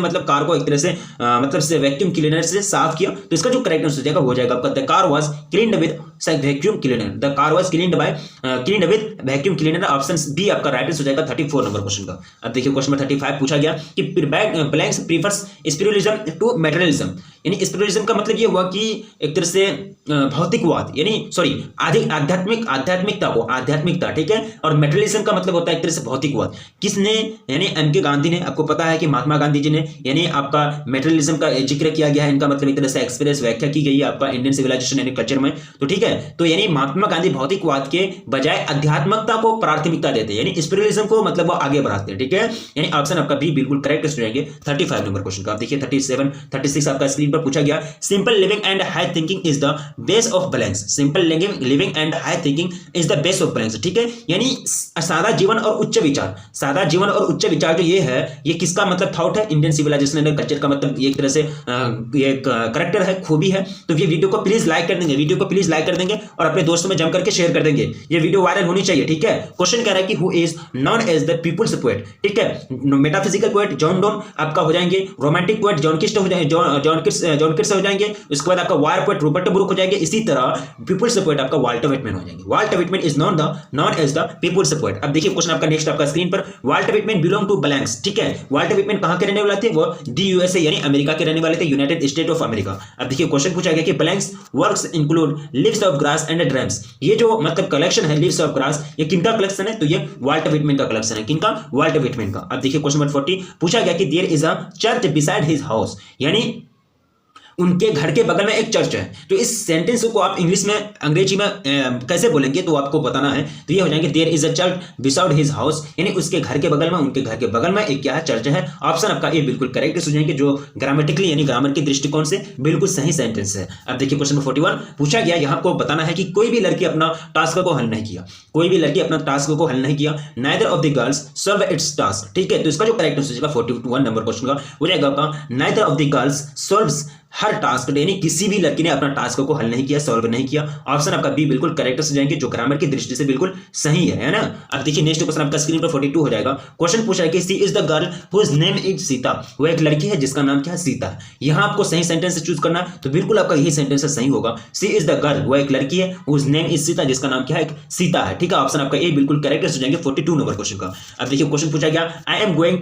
मतलब कार को एक तरह से मतलब से वैक्यूम क्लीनर से साफ किया। तो इसका जो करेक्ट आंसर हो जाएगा वो जाएगा आपका the car was cleaned with vacuum cleaner. The car was cleaned with vacuum cleaner. Option B आपका राइट आंसर हो जाएगा 34 नंबर क्वेश्चन का। अब देखिए क्वेश्चन नंबर 35 पूछा गया कि blanks prefers spiritualism to materialism, यानी स्पिरिचुअलिज्म का मतलब ये हुआ कि एक तरह से भौतिकवाद, यानी सॉरी आध्यात्मिकता को, आध्यात्मिकता, ठीक है। और मेटेरियलिज्म का मतलब होता है एक तरह से भौतिकवाद। किसने, यानी एम.के. गांधी ने। आपको पता है कि महात्मा गांधी जी ने, यानी आपका मेटेरियलिज्म का जिक्र किया गया है। इनका मतलब एक तरह से एक्सपीरियंस व्याख्या की गई है आपका इंडियन सिविलाइजेशन यानी कल्चर में, तो ठीक है। तो यानी महात्मा गांधी भौतिकवाद के बजाय आध्यात्मिकता को प्राथमिकता देते हैं, यानी स्पिरिचुअलिज्म को मतलब वो आगे बढ़ाते हैं, ठीक है। यानी ऑप्शन आपका बी बिल्कुल करेक्ट हो जाएंगे 35 नंबर क्वेश्चन का। आप देखिए 37, 36 आपका स्क्रीन पर पूछा गया। Simple living and high thinking is the base of balance. Simple living and high thinking is the base of balance, ठीक है। यानी सादा जीवन और उच्च विचार, सादा जीवन और उच्च विचार जो ये है, ये किसका मतलब थॉट है, इंडियन सिविलाइजेशन एंड कल्चर का मतलब ये एक तरह से ये करेक्टर है, खूबी है। तो ये वीडियो को प्लीज लाइक कर देंगे, वीडियो को प्लीज लाइक कर देंगे और अपने दोस्तों में जम करके शेयर कर देंगे। ये वीडियो वायरल होनी चाहिए, ठीक है। क्वेश्चन कह रहा है कि who is known as the people's poet, ठीक है। मेटाफिजिकल पोएट जॉन डोन आपका हो जाएंगे, रोमांटिक पोएट जॉन किस्ट हो जाएंगे, जॉन किट्स हो जाएंगे। उसके बाद आपका वार पोएट रॉबर्ट ब्रूक हो जाएंगे। इसी तरह पीपुल्स पोएट आपका वाल्टर व्हिटमैन हो जाएंगे। Walter Whitman is known as the people's poet. अब देखिए क्वेश्चन आपका नेक्स्ट आपका स्क्रीन पर, Walter Whitman belong to blanks, ठीक है। वाल्टर व्हिटमैन कहां के रहने वाले थे, वो यूएसए यानी अमेरिका के रहने वाले थे, यूनाइटेड स्टेट ऑफ अमेरिका। अब देखिए क्वेश्चन पूछा गया कि blanks works include leaves of grass and drums. ये जो मतलब कलेक्शन है लीव्स ऑफ ग्रास, ये किनका कलेक्शन है, तो ये वाल्टर व्हिटमैन का कलेक्शन है। किनका, वाल्टर व्हिटमैन का। अब देखिए क्वेश्चन नंबर 40 पूछा गया कि there is a church beside his house, यानी उनके घर के बगल में एक चर्च है। तो इस सेंटेंस को आप इंग्लिश में, अंग्रेजी में कैसे बोलेंगे तो आपको बताना है। तो ये हो जाएंगे there is a church beside his house, यानी उसके घर के बगल में, उनके घर के बगल में एक क्या है, चर्च है। ऑप्शन आपका ए बिल्कुल करेक्ट हो जाएंगे, जो ग्रामेटिकली यानी ग्रामर के दृष्टिकोण से बिल्कुल सही सेंटेंस है। अब देखिए क्वेश्चन नंबर 41 पूछा गया, यहाँ आपको बताना है कि कोई भी लड़की अपना टास्क को हल नहीं किया, कोई भी लड़की अपना टास्क को हल नहीं किया। Neither of the girls solve it's task, ठीक है। तो इसका जो करेक्ट आंसर हो जाएगा 41 नंबर क्वेश्चन का हो जाएगा आपका neither of the girls solves her task, यानी किसी भी लड़की ने अपना टास्क को हल नहीं किया, सॉल्व नहीं किया। ऑप्शन आपका बी बिल्कुल करेक्ट हो जाएंगे, जो ग्रामर की दृष्टि से बिल्कुल सही है ना। अब देखिए नेक्स्ट क्वेश्चन आपका स्क्रीन पर 42 हो जाएगा। क्वेश्चन पूछा है कि she is the girl whose name is Sita, वो एक लड़की है जिसका नाम क्या है, सीता है। यहां आपको सही सेंटेंस चूज करना है, तो बिल्कुल आपका यही सेंटेंस सही होगा। सी इज द गर्ल, वो एक लड़की है, हुज नेम इज सीता, जिसका नाम क्या है, सीता है, ठीक है। ऑप्शन आपका ए बिल्कुल करेक्ट हो जाएंगे 42 नंबर क्वेश्चन का। अब देखिए क्वेश्चन पूछा गया I am going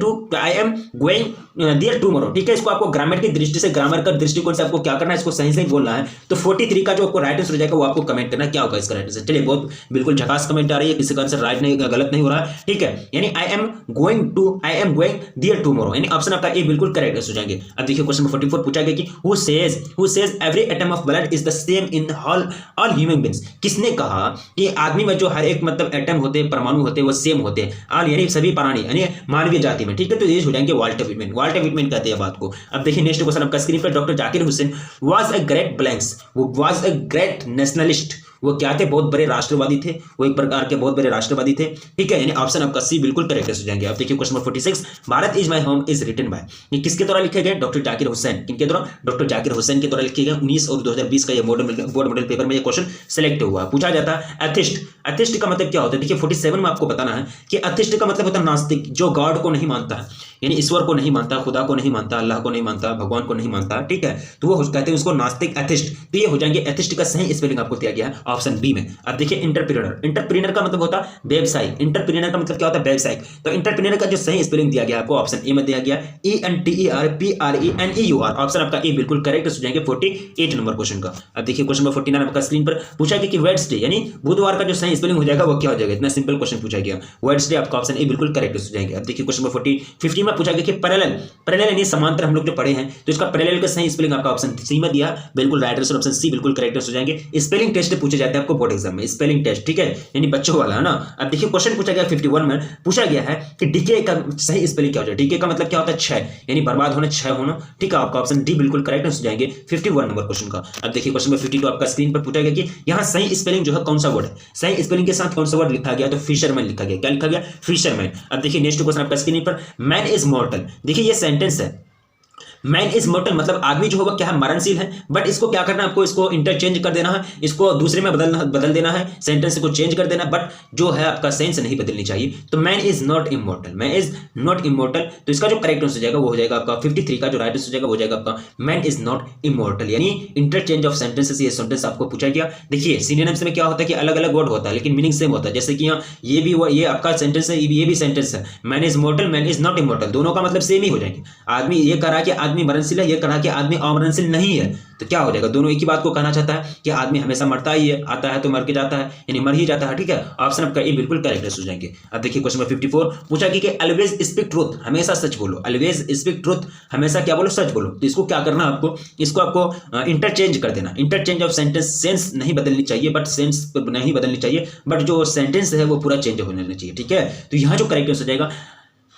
there tomorrow, ठीक है। इसको आपको ग्रामर की दृष्टि से, ग्रामर का दृष्टिकोण से आपको क्या करना है, इसको सही सही बोलना है। तो 43 का जो आपको राइट आंसर हो जाएगा वो आपको कमेंट करना है, क्या होगा इसका राइट आंसर। चलिए बहुत बिल्कुल झकास कमेंट आ रही है, किसी का आंसर राइट नहीं, गलत नहीं हो रहा है, ठीक है। यानी I am going there tomorrow, यानी ऑप्शन आपका ए बिल्कुल करेक्ट हो जाएंगे। अब देखिए क्वेश्चन नंबर 44 पूछा गया कि who says every atom of blood is the same in all human beings. किसने कहा कि आदमी में जो हर एक मतलब एटम होते हैं, परमाणु होते हैं, वो सेम होते हैं, ऑल यानी सभी प्राणी यानी मानवीय जाति में, ठीक है। तो ये हो जाएंगे वाल्टर व्हिटमैन, वाल्टर व्हिटमैन कहते हैं बात को। अब देखिए नेक्स्ट क्वेश्चन आपका स्क्रीन पर, doctor Zakir Hussain was a great blanks, वो वाज अ ग्रेट नेशनलिस्ट, वो क्या थे, बहुत बड़े राष्ट्रवादी थे, वो एक प्रकार के बहुत बड़े राष्ट्रवादी थे, ठीक है। यानी ऑप्शन आपका सी बिल्कुल करेक्ट हो जाएंगे। अब देखिए question number 46 Bharat is my home is written by, ये किसके द्वारा लिखे गए, डॉक्टर जाकिर हुसैन। किनके द्वारा, डॉक्टर जाकिर हुसैन के द्वारा लिखे गए। 19 और 2020 का ये बोर्ड मॉडल पेपर में ये क्वेश्चन सेलेक्ट हुआ। पूछा जाता है एथिस्ट, एथिस्ट का मतलब क्या होता है। देखिए 47 में आपको बताना है कि एथिस्ट का मतलब होता है नास्तिक, जो गॉड को नहीं मानता है, यानी ईश्वर को नहीं मानता, खुदा को नहीं मानता, अल्लाह को नहीं मानता, भगवान को नहीं मानता, ठीक है। तो वो कहते हैं उसको नास्तिक, एथिस्ट। तो ये हो जाएंगे, एथिस्ट का सही स्पेलिंग आपको दिया गया है ऑप्शन बी में। अब देखिए इंटरप्रेन्योर, इंटरप्रेन्योर का मतलब होता है व्यवसायी, इंटरप्रेन्योर का मतलब क्या होता है, व्यवसायिक। तो इंटरप्रेन्योर का जो सही स्पेलिंग दिया गया आपको ऑप्शन ए में दिया गया ENTERPRENEUR। ऑप्शन आपका ए बिल्कुल करेक्ट हो जाएंगे 48 नंबर क्वेश्चन का। अब देखिए क्वेश्चन नंबर 49 आपका स्क्रीन पर पूछा गया कि वेडनेसडे यानी बुधवार का जो सही स्पेलिंग हो जाएगा वो क्या हो जाएगा। इतना सिंपल क्वेश्चन पूछा गया, वेडनेसडे आपका ऑप्शन ए बिल्कुल करेक्ट हो जाएंगे। अब देखिए क्वेश्चन नंबर 50 में पूछा गया कि पैरेलल यानी समांतर, हम लोग जो पढ़े हैं, तो इसका पैरेलल का सही स्पेलिंग आपका ऑप्शन सी में दिया, बिल्कुल राइट आंसर ऑप्शन सी बिल्कुल करेक्ट हो जाएंगे। स्पेलिंग टेस्ट पूछे जाते हैं आपको बोर्ड एग्जाम में, स्पेलिंग टेस्ट, ठीक है, यानी बच्चों वाला है ना। अब देखिए क्वेश्चन पूछा गया 51 में पूछा गया है कि डीके का सही स्पेलिंग क्या हो जाए। डीके का मतलब क्या होता है, क्षय, यानी बर्बाद होना, क्षय होना, ठीक है। आपका ऑप्शन डी बिल्कुल करेक्ट हो जाएंगे 51 नंबर क्वेश्चन का। अब देखिए क्वेश्चन नंबर 52 आपका स्क्रीन पर पूछा गया कि यहाँ सही स्पेलिंग जो है कौन सा वर्ड है, सही स्पेलिंग के साथ कौन सा वर्ड लिखा गया, तो फिशरमैन लिखा गया। क्या लिखा गया, फिशरमैन। अब देखिए नेक्स्ट क्वेश्चन आपका स्क्रीन पर, मैन इज मॉर्टल। देखिए ये सेंटेंस है, मैन इज मोर्टल मतलब आदमी जो होगा क्या है, मरणशील है। बट इसको क्या करना है आपको, इसको इंटरचेंज कर देना है, इसको दूसरे में बदल देना है, सेंटेंस को चेंज कर देना, बट जो है आपका सेंस नहीं बदलनी चाहिए। तो man is not immortal, man is not immortal. तो इसका जो करेक्ट आंसर हो जाएगा वो हो जाएगा आपका 53 का जो राइट आंसर हो जाएगा वो हो जाएगा आपका मैन इज नॉट इमोर्टल, यानी इंटरचेंज ऑफ सेंटेंसेस। ये सेंटेंस आपको पूछा गया। देखिए सिनोनिम्स में क्या होता है कि अलग अलग वर्ड होता है लेकिन मीनिंग सेम होता है। जैसे कि यहाँ ये भी ये आपका सेंटेंस है, ये भी सेंटेंस है, man is mortar, man is not immortal, दोनों का मतलब सेम ही हो जाएंगे। आदमी ये कह रहा है कि आदमी आदमी मरणशील है, ये कहा कि आदमी अमरणशील नहीं है, तो क्या हो जाएगा? दोनों एक ही बात को कहना चाहता है कि आदमी हमेशा मरता ही है, आता है तो मर के जाता है, यानी मर ही जाता है। ठीक है, ऑप्शन आपका ए बिल्कुल करेक्ट हो जाएंगे। अब देखिए क्वेश्चन नंबर 54 पूछा कि ऑलवेज स्पीक ट्रूथ, हमेशा सच बोलो। ऑलवेज स्पीक ट्रूथ, हमेशा क्या बोलो? सच बोलो। तो इसको क्या करना आपको? इसको आपको इंटरचेंज कर देना। इंटरचेंज ऑफ सेंटेंस, सेंस नहीं बदलनी चाहिए, बट सेंस नहीं बदलनी चाहिए, बट जो सेंटेंस है वो पूरा चेंज होना चाहिए। ठीक है, तो यहाँ जो करेक्ट हो जाएगा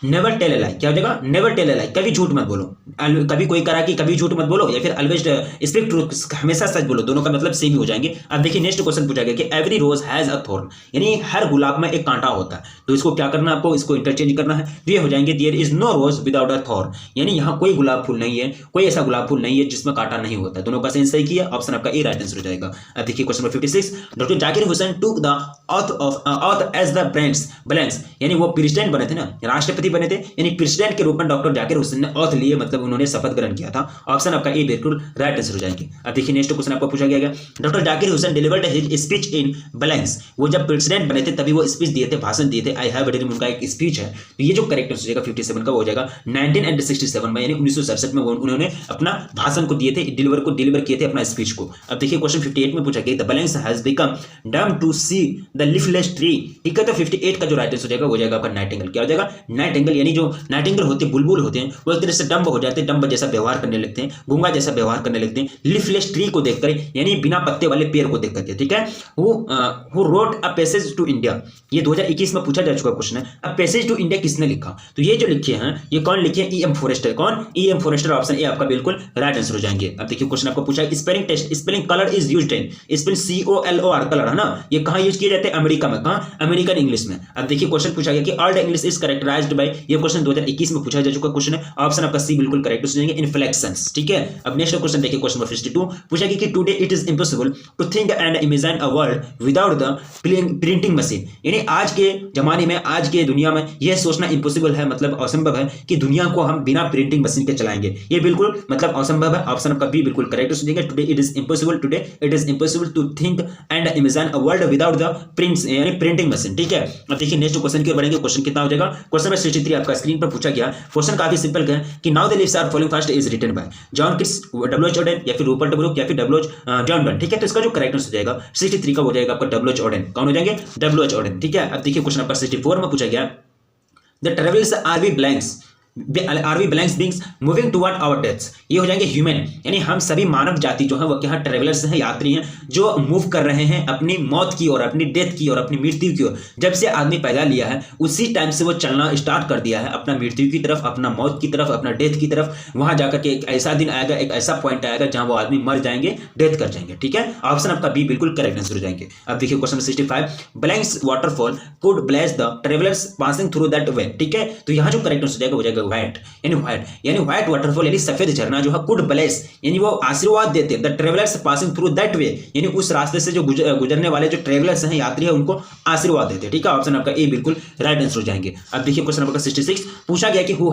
नेवर टेल ए लाई, क्या हो जाएगा? नेवर टेल ए लाई, कभी झूठ मत बोलो। कभी कोई करा कि कभी झूठ मत बोलो, या फिर ऑलवेज स्पीक ट्रूथ, हमेशा सच बोलो, दोनों का मतलब सेम ही हो जाएंगे। अब देखिए नेक्स्ट क्वेश्चन पूछा गया कि every rose has a thorn, यानी हर गुलाब में एक कांटा होता है, तो इसको क्या करना है आपको? इसको इंटरचेंज करना है, तो ये हो जाएंगे there is no rose without a thorn, यानी यहाँ कोई गुलाब फूल नहीं है, कोई ऐसा गुलाब फूल नहीं है जिसमें कांटा नहीं होता। दोनों का सेंस सही किया, ऑप्शन आपका ए राइट आंसर हो जाएगा। अब देखिए question number 56 doctor Zakir Hussain took the oath as the blanks, यानी वो प्रेसिडेंट बने थे ना, राष्ट्रपति बने थे, यानी प्रेसिडेंट के रूप में डॉक्टर जाकिर हुसैन ने ऑथ लिए, मतलब उन्होंने शपथ ग्रहण किया था। ऑप्शन आपका ए बिल्कुल राइट आंसर हो जाएंगे। अब देखिए नेक्स्ट क्वेश्चन आपको पूछा गया doctor Zakir Hussain delivered his speech in blanks, वो जब प्रेसिडेंट बने थे तभी वो स्पीच दिए थे, भाषण दिए थे। आई हैव अ ड्रीम उनका एक स्पीच है, तो ये जो करेक्ट आंसर हो जाएगा 57 का वो हो जाएगा 1967 में, यानी 1967 में उन्होंने अपना भाषण को दिए थे, डिलीवर किए थे अपना स्पीच को। अब देखिए क्वेश्चन 58 में पूछा गया the blanks has become dumb to see the leafless tree. ठीक है, तो 58 का जो राइट आंसर हो जाएगा वो हो जाएगा आपका नाइटिंगेल। क्या हो जाएगा? नाइटिंगेल, यानी जो नाइटिंगेल होते हैं, बुलबुल होते हैं, वो एक तरह से डम्ब हो जाते हैं, डम्ब जैसा व्यवहार करने लगते हैं, गूंगा जैसा व्यवहार करने लगते हैं लीफलेस ट्री को देखकर, यानी बिना पत्ते वाले पेड़ को देख करके। ठीक है, who wrote a passage to India, ये 2021 में पूछा जा चुका क्वेश्चन है। अब पैसेज टू इंडिया किसने लिखा? तो ये जो लिखे हैं ये कौन लिखे हैं? ई.एम. फॉरेस्टर। कौन? ई.एम. फॉरेस्टर। ऑप्शन ए आपका बिल्कुल राइट आंसर हो जाएंगे। अब देखिए क्वेश्चन आपको पूछा है spelling test, spelling colour is used in, spelling COLOR colour है ना, ये कहां यूज किए जाते हैं? अमेरिका में। कहां? अमेरिकन इंग्लिश में। अब देखिए क्वेश्चन पूछा गया कि Old English is characterised by, ये क्वेश्चन 2021 में पूछा जा चुका क्वेश्चन है। ऑप्शन आपका सी बिल्कुल करेक्ट हो जाएंगे, इन्फ्लेक्शंस। ठीक है, अब नेक्स्ट क्वेश्चन देखिए क्वेश्चन नंबर 52 पूछा गया कि today it is impossible to think and imagine a world without the printing machine, यानी आज के जमाने में, आज के दुनिया में यह सोचना इम्पॉसिबल है, मतलब असंभव है कि दुनिया को हम बिना प्रिंटिंग मशीन के चलाएंगे, ये बिल्कुल मतलब असंभव है। ऑप्शन आपका बी बिल्कुल करेक्ट हो जाएगा, today it is impossible to think and imagine a world without the prints, यानी प्रिंटिंग मशीन। ठीक है, अब देखिए नेक्स्ट क्वेश्चन की ओर बढ़ेंगे। क्वेश्चन कितना हो जाएगा? क्वेश्चन नंबर 63 आपका स्क्रीन पर पूछा गया। क्वेश्चन काफी सिंपल है कि now the leaves are falling fast is written by John Keats, W.H. Auden, या फिर रूपर्ट ब्रूक, या फिर जॉन डन। ठीक है, तो इसका जो करेक्ट आंसर हो जाएगा 63 का हो जाएगा आपका W.H. ऑडेन। कौन हो जाएंगे? W.H. ऑडेन। ठीक है, अब देखिए क्वेश्चन आपका 64 में पूछा गया the travels are we blanks beings moving toward our deaths, ये हो जाएंगे ह्यूमन, यानी हम सभी मानव जाति जो है वो क्या ट्रेवलर्स हैं, यात्री हैं, जो मूव कर रहे हैं अपनी मौत की ओर, अपनी डेथ की ओर, अपनी मृत्यु की ओर। जब से आदमी पैदा लिया है उसी टाइम से वो चलना स्टार्ट कर दिया है अपना मृत्यु की तरफ, अपना मौत की तरफ, अपना डेथ की तरफ। वहां जाकर के एक ऐसा दिन आएगा, एक ऐसा पॉइंट आएगा जहां वो आदमी मर जाएंगे, डेथ कर जाएंगे। ठीक है, ऑप्शन आपका बी बिल्कुल करेक्ट आंसर हो जाएंगे। अब देखिए question 65 blanks waterfall could bless the travellers passing through that way. ठीक है, तो यहां जो करेक्ट आंसर हो जाएगा वो जाएगा व्हाइट, यानी व्हाइट वाटरफॉल, यानी सफेद झरना जो है कुड ब्लेस, यानी वो आशीर्वाद देते the travellers passing through that way, यानी उस रास्ते से जो गुजरने वाले जो ट्रेवलर्स हैं, यात्री हैं, उनको आशीर्वाद देते। ठीक है, ऑप्शन आपका ए बिल्कुल राइट आंसर हो जाएंगे। अब देखिए क्वेश्चन नंबर 66 पूछा गया कि who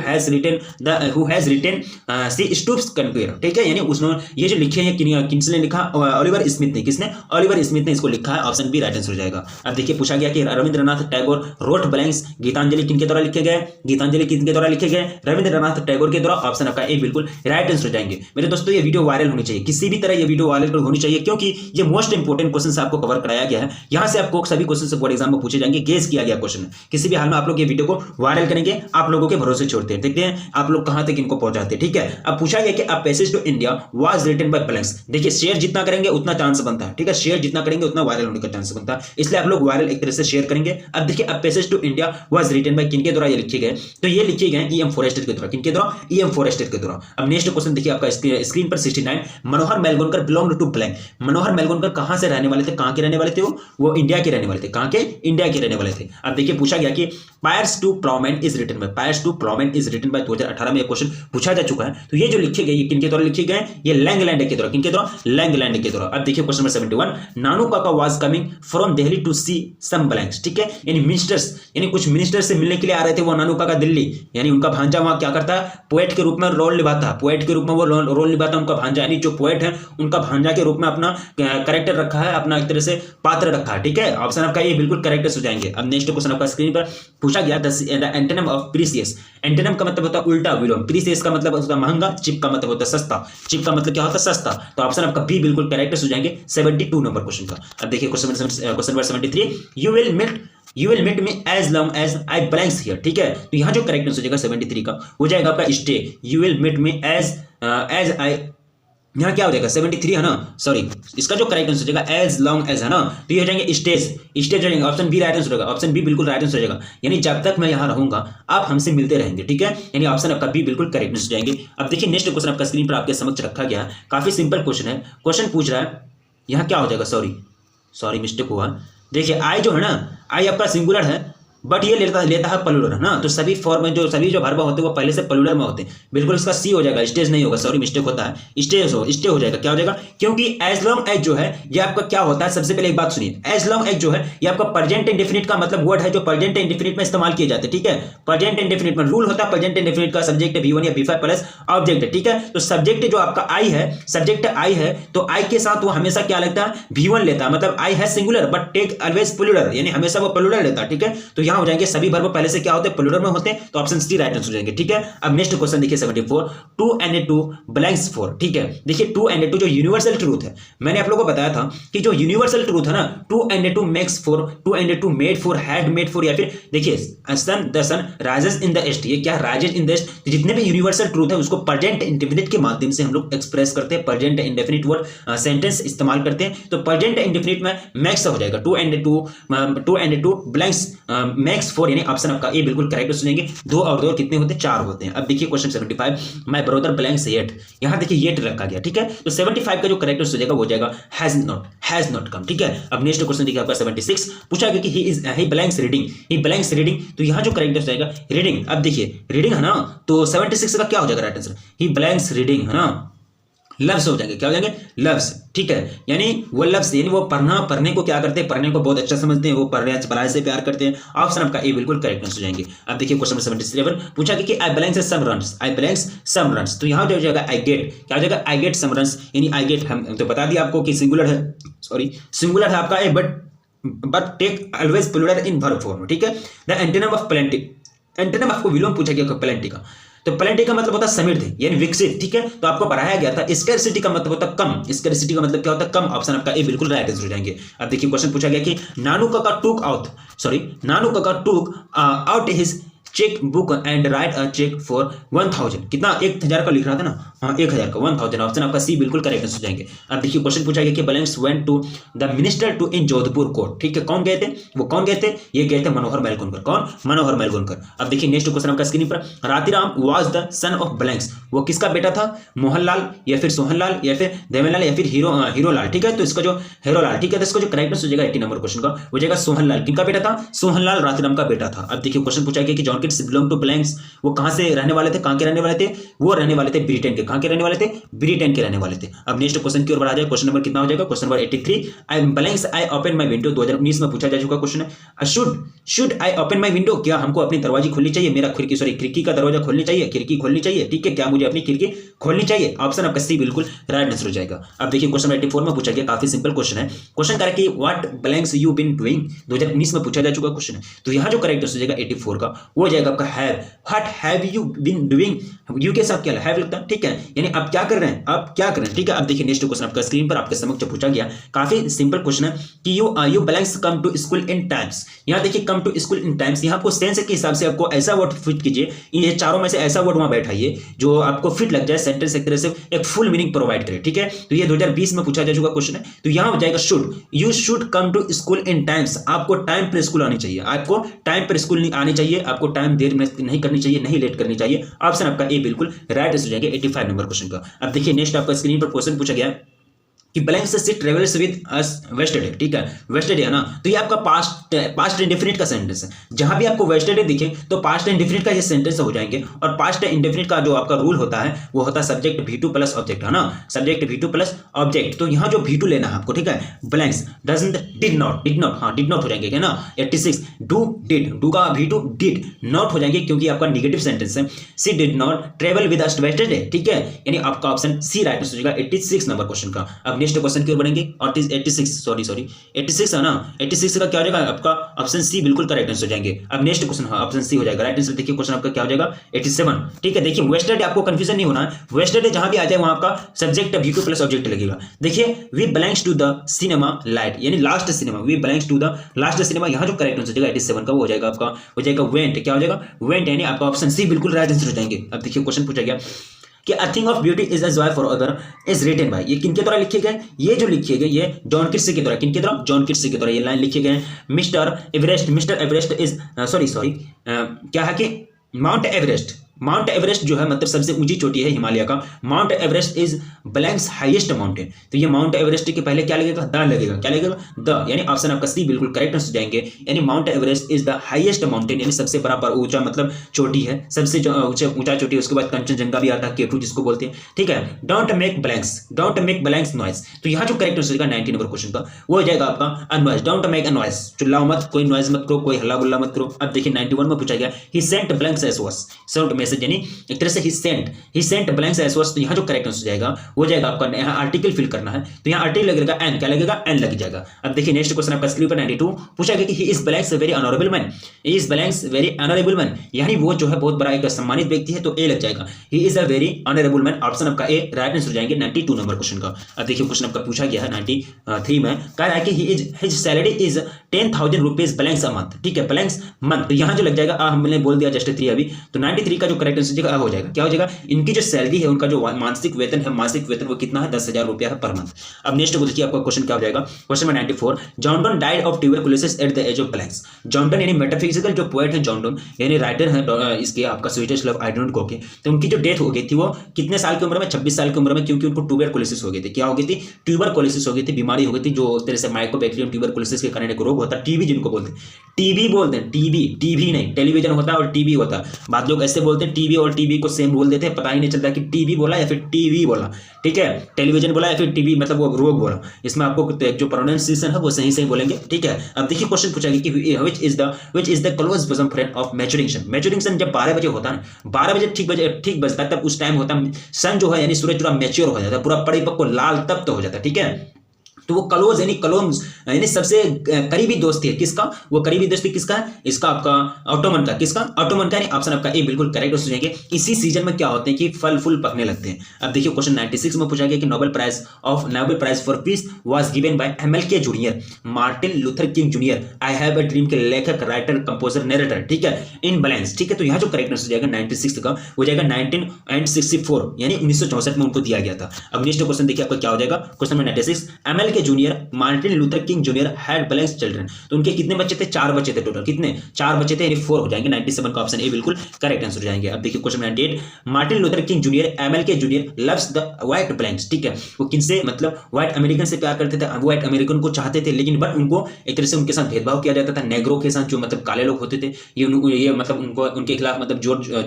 has written she stoops conquer. ठीक है, यानी उसने ये जो लिखे हैं किसने लिखा? ओलिवर स्मिथ ने। किसने? ओलिवर स्मिथ ने इसको लिखा है। ऑप्शन बी राइट आंसर हो जाएगा। अब देखिए पूछा गया कि रविंद्रनाथ टैगोर रोट ब्लैंक्स गीतांजलि किनके द्वारा लिखे गए? गीतांजलि किनके द्वारा लिखे गए? रविंद्रनाथ टैगोर के द्वारा। ऑप्शन आपका ए बिल्कुल राइट आंसर हो जाएंगे। मेरे दोस्तों ये वीडियो वायरल होनी चाहिए, किसी भी तरह ये वीडियो वायरल होनी चाहिए, क्योंकि ये मोस्ट इंपोर्टेंट क्वेश्चन आपको कवर कराया गया है। यहां से आपको सभी क्वेश्चन बोर्ड एग्जाम में पूछे जाएंगे, गेस किया गया क्वेश्चन। किसी भी हाल में आप लोग ये वीडियो को वायरल करेंगे, आप लोगों के भरोसे छोड़ते हैं, देखते हैं आप लोग कहां तक इनको पहुंचाते हैं। ठीक है, अब पूछा गया कि a passage to India was written by blanks. देखिए शेयर जितना करेंगे उतना चांस बनता है। ठीक है, शेयर जितना करेंगे उतना वायरल होने का चांस बनता है, इसलिए आप लोग वायरल एक तरह से शेयर करेंगे। अब देखिए a passage to India was written by किनके द्वारा ये लिखे गए? तो ये लिखे गए ई.एम. फॉरेस्टर के द्वारा। किनके द्वारा? ई.एम. फॉरेस्टर के द्वारा। अब नेक्स्ट क्वेश्चन देखिए आपका स्क्रीन पर 69 मनोहर मेलगोनकर बिलोंग टू ब्लैंक। मनोहर मेलगोनकर कहां से रहने वाले थे? कहां के रहने वाले थे? वो इंडिया के रहने वाले थे। कहां के? इंडिया के रहने वाले थे। अब देखिए पूछा गया कि Piers to Plowman is written by 2018 में क्वेश्चन पूछा जा चुका है। तो ये जो लिखे गए ये किनके द्वारा लिखे गए? ये लैंगलैंड के द्वारा। किनके द्वारा? लैंगलैंड के द्वारा। अब देखिए question number 71 Nanu Kaka was coming from Delhi to see some blanks. ठीक है, यानी मिनिस्टर्स, यानी कुछ मिनिस्टर से मिलने के लिए आ रहे थे वो नानू काका दिल्ली, यानी उनका भांजा वहाँ क्या करता है, पोएट के रूप में रोल निभाता है, पोएट के रूप में वो रोल निभाता है उनका भांजा, यानी जो पोएट है उनका भांजा के रूप में अपना कैरेक्टर रखा है, अपना एक तरह से पात्र रखा है। ठीक है, ऑप्शन आपका ये बिल्कुल करेक्ट हो जाएंगे। अब नेक्स्ट क्वेश्चन आपका स्क्रीन पर पूछा गया, the antonym of precious. Antonym का मतलब होता है उल्टा विलोम, प्रीसियस का मतलब होता है महंगा, चीप का मतलब होता है सस्ता। चीप का मतलब क्या होता है, सस्ता। तो ऑप्शन आपका बी बिल्कुल करेक्ट हो जाएंगे 72 नंबर क्वेश्चन का। अब देखिए question number 73, you will meet me as long as I blanks here. ठीक है, तो यहाँ जो करेक्ट हो जाएगा 73 का हो जाएगा आपका stay. You will meet me as I, यहाँ क्या हो जाएगा 73 है ना, सॉरी, इसका जो करेक्ट आंसर हो जाएगा एज लॉन्ग एज है ना, तो ये हो जाएंगे स्टेज हो जाएंगे। ऑप्शन बी राइट आंसर होगा, ऑप्शन बी बिल्कुल राइट आंसर हो जाएगा, यानी जब तक मैं यहाँ रहूंगा आप हमसे मिलते रहेंगे। ठीक है, यानी ऑप्शन आपका बी बिल्कुल करेक्ट हो जाएंगे। अब देखिए नेक्स्ट क्वेश्चन आपका स्क्रीन पर आपके समक्ष रखा गया है, काफी सिंपल क्वेश्चन है। क्वेश्चन पूछ रहा है, यहाँ क्या हो जाएगा, सॉरी मिस्टेक हुआ। देखिए आई जो है ना, आई आपका सिंगुलर है, बट ये लेता है प्लूरल है ना, तो सभी फॉर्म में जो सभी जो वर्ब होते हैं वो पहले से प्लूरल में होते हैं। बिल्कुल इसका सी हो जाएगा, स्टेज नहीं होगा, सॉरी मिस्टेक होता है, स्टे हो जाएगा। क्या हो जाएगा, क्योंकि एज लॉन्ग एज जो है ये आपका क्या होता है, सबसे पहले एक बात सुनिए, एज लॉन्ग एज जो है ये आपका प्रेजेंट इंडेफिनिट का मतलब वर्ड है, जो प्रेजेंट इंडेफिनिट में इस्तेमाल किए जाते हैं। ठीक है, प्रेजेंट इंडेफिनिट में रूल होता है, प्रेजेंट इंडेफिनिट का सब्जेक्ट V1 या V5 प्लस ऑब्जेक्ट है। ठीक है, तो सब्जेक्ट जो आपका आई है, सब्जेक्ट आई है, तो आई के साथ वो हमेशा क्या लगता है, V1 लेता है, मतलब आई है singular but take always plural, यानी हमेशा वो प्लूरल लेता है। ठीक है, तो यहां हो जाएंगे सभी वर्ब पहले से क्या होते हैं, प्लूरल में होते हैं, तो ऑप्शन सी राइट आंसर हो जाएंगे। ठीक है, अब नेक्स्ट क्वेश्चन देखिए 74, 2 and 2 ब्लैंक्स 4। ठीक है, देखिए 2 and 2 जो यूनिवर्सल ट्रूथ है, मैंने आप लोगों को बताया था कि जो यूनिवर्सल ट्रूथ है ना, 2 and 2 makes 4, 2 and 2 made 4, had made 4, या फिर देखिए the sun rises in the east, ये क्या राइजेस इन द ईस्ट। जितने भी यूनिवर्सल ट्रूथ है उसको प्रेजेंट इंडेफिनिट के माध्यम से हम लोग एक्सप्रेस करते हैं, प्रेजेंट इंडेफिनिट वर्ड सेंटेंस इस्तेमाल करते हैं। तो प्रेजेंट इंडेफिनिट में मैक्स हो जाएगा 2 and 2 ब्लैंक्स मैक्स 4, यानी ऑप्शन आपका ए बिल्कुल करेक्ट सुनेंगे। 2 और 2 कितने होते हैं, 4 होते हैं। अब देखिए question 75, my brother blanks yet, यहां देखिए येट रखा गया। ठीक है, तो 75 का जो करेक्ट हो जाएगा वो हो जाएगा हैज नॉट कम। ठीक है, अब नेक्स्ट क्वेश्चन देखिए आपका 76, पूछा गया कि ही ब्लैंक्स रीडिंग, तो यहां जो करेक्ट हो जाएगा रीडिंग। अब देखिए रीडिंग है ना, तो 76 का क्या हो जाएगा राइट आंसर, ही ब्लैंक्स रीडिंग है ना, लव्स हो जाएंगे, क्या हो जाएंगे, लव्स। ठीक है, यानी वो लव्स, यानी वो पढ़ने को क्या करते हैं, पढ़ने को बहुत अच्छा समझते हैं, वो पढ़ाई से प्यार करते हैं। ऑप्शन आपका ए बिल्कुल करेक्ट हो जाएंगे। अब देखिए क्वेश्चन 77, पूछा गया कि आई ब्लैंक्स सम रन्स, तो यहाँ जो हो जाएगा आई गेट, क्या हो जाएगा, आई गेट सम रन्स, यानी आई गेट, हम तो बता दिया आपको कि सिंगुलर है आपका A, but take always plural in verb form. ठीक है, the antonym of plenty, antonym आपको विलोम पूछा गया प्लेंटी का, तो प्लेंटी का मतलब होता है समृद्ध यानी विकसित। ठीक है, तो आपको पढ़ाया गया था स्कैरसिटी का मतलब होता है कम, स्कैरसिटी का मतलब क्या होता है, कम। ऑप्शन आपका ए बिल्कुल राइट आंसर हो जाएंगे। अब देखिए क्वेश्चन पूछा गया कि Nanu Kaka took out his cheque book and write a cheque for 1000, कितना 1000 का लिख रहा था ना, हाँ 1000 का 1000, ऑप्शन आपका सी बिल्कुल करेक्ट आंसर हो जाएंगे। अब देखिए क्वेश्चन पूछा गया कि blanks went to the minister to in Jodhpur court. ठीक है, कौन गए थे, ये गए थे मनोहर मैलगोनकर। कौन, मनोहर मैलगोनकर। अब देखिए नेक्स्ट क्वेश्चन आपका स्क्रीन पर, Ratiram was the son of blanks, वो किसका बेटा था, मोहनलाल या फिर सोहनलाल या फिर देवनलाल या फिर हीरोलाल। ठीक है, तो इसका जो हीरोलाल, ठीक है, तो इसका जो करेक्ट आंसर हो जाएगा 80 नंबर क्वेश्चन का हो जाएगा सोहनलाल। किनका बेटा था, सोहनलाल रातीराम का बेटा था। अब देखिए क्वेश्चन पूछा गया कि John Keats belong to blanks, वो कहां से रहने वाले थे, कहां के रहने वाले थे, वो रहने वाले थे ब्रिटेन के। कहां के रहने वाले थे, ब्रिटेन के रहने वाले थे। अब नेक्स्ट क्वेश्चन की ओर बढ़ा जाए, क्वेश्चन नंबर कितना हो जाएगा, question number 83, I open my window, 2019 में पूछा जा चुका क्वेश्चन है। Should I open my window, क्या हमको अपनी दरवाजी खोलनी चाहिए, मेरा खिड़की का दरवाजा खोलनी चाहिए, खिड़की खोलनी चाहिए। ठीक है, क्या मुझे अपनी खिड़की खोलनी चाहिए, ऑप्शन आपका सी बिल्कुल राइट आंसर हो जाएगा। अब देखिए क्वेश्चन 84 में पूछा गया, काफी सिंपल क्वेश्चन है। क्वेश्चन करें कि what blanks you been doing, 2019 में पूछा जा चुका क्वेश्चन है। तो यहां जो करेक्ट आंसर हो जाएगा 84 का वो हो जाएगा आपका have, what have you been doing, you के साथ क्या हैव लगता है। ठीक है, यानी आप क्या कर रहे हैं, आप क्या कर रहे हैं। ठीक है, अब देखिए नेक्स्ट क्वेश्चन आपका स्क्रीन पर आपके समक्ष पूछा गया, काफी सिंपल क्वेश्चन है कि you blanks come to school in times. यहां देखिए come to school in times, यहां आपको सेंस के हिसाब से आपको ऐसा वर्ड फिट कीजिए, ये चारों में से ऐसा वर्ड वहां बैठाइए जो आपको फिट लग जाए, सेंटेंस एक तरह से एक फुल मीनिंग प्रोवाइड करे। ठीक है, तो ये 2020 में पूछा जा चुका क्वेश्चन है। तो यहां हो जाएगा should, you should come to school in times, आपको टाइम पर स्कूल आनी चाहिए, आपको टाइम पर स्कूल आनी चाहिए, आपको टाइम देर में नहीं करनी चाहिए, नहीं लेट करनी चाहिए। ऑप्शन आपका ए बिल्कुल राइट आंसर हो जाएगा 85 नंबर क्वेश्चन का। अब देखिए नेक्स्ट आपका स्क्रीन पर क्वेश्चन पूछा गया कि ब्लैंक से सी ट्रेवल्स विद अस वेस्टरडे, ठीक है, वेस्टरडे है ना, तो ये आपका पास्ट इंडेफिनिट का सेंटेंस है। जहां भी आपको वेस्टरडे दिखे तो पास्ट इंडेफिनिट का ये सेंटेंस हो जाएंगे। और पास्ट इंडेफिनिट का जो आपका रूल होता है वो होता है सब्जेक्ट V2 प्लस ऑब्जेक्ट, है ना, सब्जेक्ट V2 प्लस ऑब्जेक्ट। तो यहाँ जो V2 लेना है आपको, ठीक है, ब्लैंक्स डजंट, डिड नॉट, हाँ डिड नॉट हो जाएंगे, है ना। 86 डू डिड, डू का V2 डिड नॉट हो जाएंगे क्योंकि आपका निगेटिव सेंटेंस है। She did not travel with us yesterday, ठीक है, यानी आपका ऑप्शन सी राइट आंसर हो जाएगा 86 नंबर क्वेश्चन का। अब नेक्स्ट क्वेश्चन की ओर बढ़ेंगे। 86 86 है ना, 86 का क्या हो जाएगा आपका ऑप्शन सी बिल्कुल करेक्ट आंसर हो जाएंगे। अब नेक्स्ट क्वेश्चन, हाँ ऑप्शन सी हो जाएगा राइट आंसर। देखिए क्वेश्चन आपका क्या हो जाएगा 87, ठीक है। देखिए वेस्टरडे आपको कंफ्यूजन नहीं होना है, वेस्टरडे जहां भी आ जाए वहां आपका सब्जेक्ट V2 प्लस ऑब्जेक्ट लगेगा। देखिए we belongs to the cinema light, यानी last cinema, we belongs to the last cinema, यहां जो करेक्ट आंसर हो जाएगा 87 का वो हो जाएगा आपका, हो जाएगा वेंट, क्या हो जाएगा वेंट, यानी आपका ऑप्शन सी बिल्कुल राइट आंसर हो जाएंगे। अब देखिए क्वेश्चन पूछा गया कि a thing of beauty is a joy for other is written by, ये किनके द्वारा लिखे गए, ये जो लिखे गए ये जॉन किट्स के द्वारा, किनके द्वारा, जॉन किट्स के द्वारा ये लाइन लिखे गए। मिस्टर एवरेस्ट इज सॉरी क्या है कि माउंट एवरेस्ट जो है मतलब सबसे ऊंची चोटी है हिमालय का, mount Everest is blanks highest mountain. तो ये माउंट एवरेस्ट के पहले क्या लगेगा, द लगेगा, क्या लगेगा, द, यानी ऑप्शन आपका सी बिल्कुल करेक्ट आंसर जाएंगे। यानी mount Everest is the highest mountain, यानी सबसे बड़ा पर ऊंचा मतलब चोटी है, सबसे ऊंचा चोटी। उसके बाद कंचनजंगा भी आता है, K2 जिसको बोलते हैं, ठीक है। डोंट मेक ब्लैंक्स नॉइज, तो यहाँ जो करेक्ट आंसर 90 नंबर क्वेश्चन का वो हो जाएगा आपका annoys, don't make a noise, चिल्लाओ मत, कोई नॉइज मत करो, कोई हल्ला गुल्ला मत करो। अब देखिए 91 में पूछा गया he sent blanks SOS, sent message, यानी एक तरह से ही सेंट ब्लैंक्स एसओएस। तो यहाँ जो करेक्ट आंसर जाएगा वो जाएगा आपका, यहाँ आर्टिकल फिल करना है तो यहाँ आर्टिकल लगेगा एन, क्या लगेगा, एन लग जाएगा। अब देखिए नेक्स्ट क्वेश्चन आपका स्क्रीन पर 92 पूछा गया कि he is blanks very honourable man, he is blanks very honourable man, यानी वो जो है बहुत बड़ा एक सम्मानित व्यक्ति है, तो ए लग जाएगा, he is a very honourable man, option आपका ए राइट आंसर हो जाएंगे 92 नंबर क्वेश्चन का। अब देखिए क्वेश्चन आपका पूछा गया है 93 में, कह रहा है कि his salary is 10,000 rupees blanks a month, ठीक है, ब्लैंक्स मंथ, तो यहाँ जो लग जाएगा हमने बोल दिया जस्ट 3 अभी, तो 93 का जो करेक्ट आंसर हो जाएगा, क्या हो जाएगा, इनकी जो सैलरी है, उनका जो मासिक वेतन वो कितना है, 10,000 रुपया है पर मंथ। अब नेक्स्ट को देखिए आपका क्वेश्चन क्या हो जाएगा, question number 94, John died of tuberculosis at the age of blanks. John यानी मेटाफिजिकल जो पोएट है, जॉन यानी राइटर है इसके आपका sweetest love I don't go के, तो उनकी जो डेथ हो गई थी वो कितने साल की उम्र में, 26 साल की उम्र में, क्योंकि उनको ट्यूबरकुलोसिस हो गई थी, क्या हो गई थी, ट्यूबरकुलोसिस हो गई थी, बीमारी हो गई थी, जो तरह से माइकोबैक्टीरियम ट्यूबरकुलोसिस के कारण एक रोग होता है, टीबी जिनको बोलते हैं, टीबी बोलते हैं, टीबी नहीं, टेलीविजन होता है और टीबी होता है, बाद लोग ऐसे बोलते हैं टीबी और टीबी को सेम बोल देते हैं, पता ही नहीं चलता कि टीबी बोला या फिर टीवी बोला, ठीक है, टेलीविजन बोला या फिर टीबी, मतलब वो रोग बोला, इसमें आपको जो प्रोनाउंसिएशन है वो सही बोलेंगे, ठीक है। अब देखिए क्वेश्चन पूछा गया कि which is the close bosom friend of maturing जब 12 बजे होता है, 12 बजे ठीक बजता है, तब उस टाइम होता है सन जो है यानी सूरज पूरा मैच्योर हो जाता है, पूरा परिपक्व लाल तप्त हो जाता है, ठीक है। तो वो क्लोज यानी सबसे करीबी दोस्ती है, किसका, वो करीबी दोस्ती किसका है, इसका आपका ऑटोमन का, किसका, ऑटोमन का, यानी ऑप्शन आपका ए बिल्कुल करेक्ट हो जाएंगे। इसी सीजन में क्या होते हैं कि फल फूल पकने लगते हैं। अब देखिए क्वेश्चन 96 में पूछा गया कि Nobel Prize for peace was given by MLK junior, Martin Luther King junior, I have a dream के लेखक, राइटर, कंपोजर, नरेटर, ठीक है, इन बैलेंस, ठीक है। तो यहाँ जो करेक्ट आंसर जाएगा 96 का वो जाएगा 1964, यानी 1964 में उनको दिया गया था। अब नेक्स्ट क्वेश्चन देखिए आपका क्या हो जाएगा, question number 96, MLK junior, Martin Luther King junior had blanks children, तो उनके कितने बच्चे थे, 4 बच्चे थे टोटल, कितने, 4 बच्चे थे, यानी 4 हो जाएंगे। 97 का ऑप्शन ए बिल्कुल करेक्ट आंसर हो जाएंगे। अब देखिए question 98, Martin Luther King junior MLK junior loves the white blanks, ठीक है, वो किनसे मतलब व्हाइट अमेरिकन से प्यार करते थे, व्हाइट अमेरिकन को चाहते थे, लेकिन बट उनको एक तरह से उनके साथ भेदभाव किया जाता था, नेग्रो के साथ, जो मतलब काले लोग होते थे, ये मतलब उनको उनके खिलाफ मतलब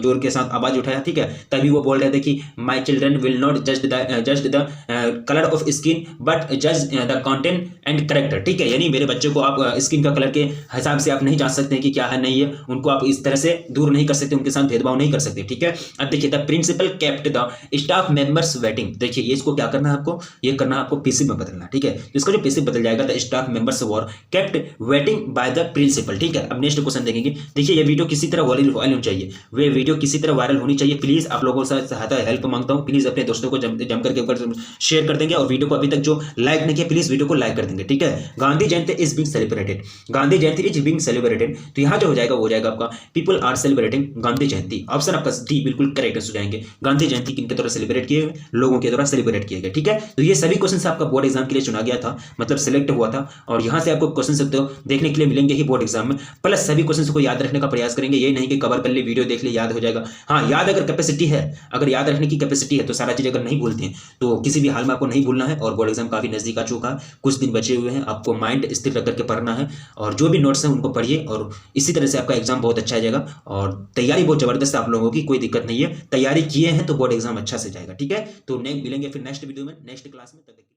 जोर के साथ आवाज उठाया, ठीक है। तभी वो बोल रहे थे कि माई चिल्ड्रन विल नॉट जज the colour of skin but जज द कंटेंट एंड करेक्टर, ठीक है, यानी मेरे बच्चे को आप स्किन का कलर के हिसाब से आप नहीं जान सकते कि क्या है नहीं है, उनको आप इस तरह से दूर नहीं कर सकते, उनके साथ भेदभाव नहीं कर सकते, ठीक है। अब देखिए the principal kept the staff members waiting, देखिए ये इसको क्या करना है आपको, ये करना है आपको पीसी में बदलना, ठीक है। तो इसका जो पीसी बदल जाएगा the staff members were kept waiting by the principal, ठीक है। अब नेक्स्ट क्वेश्चन देखेंगे, देखिए ये वीडियो किसी तरह वायरल होनी चाहिए, वे वीडियो किसी तरह वायरल होनी चाहिए, प्लीज आप लोगों से सहायता हेल्प मांगता हूँ, प्लीज अपने दोस्तों को जम करके शेयर कर देंगे, और वीडियो को अभी तक जो लाइक नहीं किया प्लीज वीडियो को लाइक कर देंगे, ठीक है। Gandhi Jayanti is being celebrated, Gandhi Jayanti is being celebrated, तो यहाँ जो हो जाएगा वो हो जाएगा आपका people are celebrating Gandhi Jayanti. Option आपका डी बिल्कुल करेक्ट हो जाएंगे। गांधी जयंती किनके द्वारा सेलिब्रेट किए गए, लोगों के द्वारा सेलिब्रेट किए गए, ठीक है। तो ये सभी क्वेश्चन आपका बोर्ड एग्जाम के लिए चुना गया था, मतलब सिलेक्ट हुआ था, और यहाँ से आपको क्वेश्चन देखने के लिए मिलेंगे ही बोर्ड एग्जाम में, प्लस सभी क्वेश्चन को याद रखने का प्रयास करेंगे। ये नहीं कि कवर कर ले, वीडियो देख ले, याद हो जाएगा। हाँ, याद अगर कैपेसिटी है, अगर याद रखने की कैपेसिटी है तो सारा चीज अगर नहीं भूलते हैं तो किसी भी हाल में आपको नहीं भूलना है। और बोर्ड एग्जाम काफी नजदीक आ चुका है, कुछ दिन बचे हुए हैं, आपको माइंड स्थिर रख करके पढ़ना है, और जो भी नोट्स हैं उनको पढ़िए, और इसी तरह से आपका एग्जाम बहुत अच्छा जाएगा। और तैयारी बहुत जबरदस्त है आप लोगों की, कोई दिक्कत नहीं है, तैयारी किए हैं तो बोर्ड एग्जाम अच्छा से जाएगा, ठीक है। तो मिलेंगे फिर नेक्स्ट वीडियो में, नेक्स्ट क्लास में, तब तक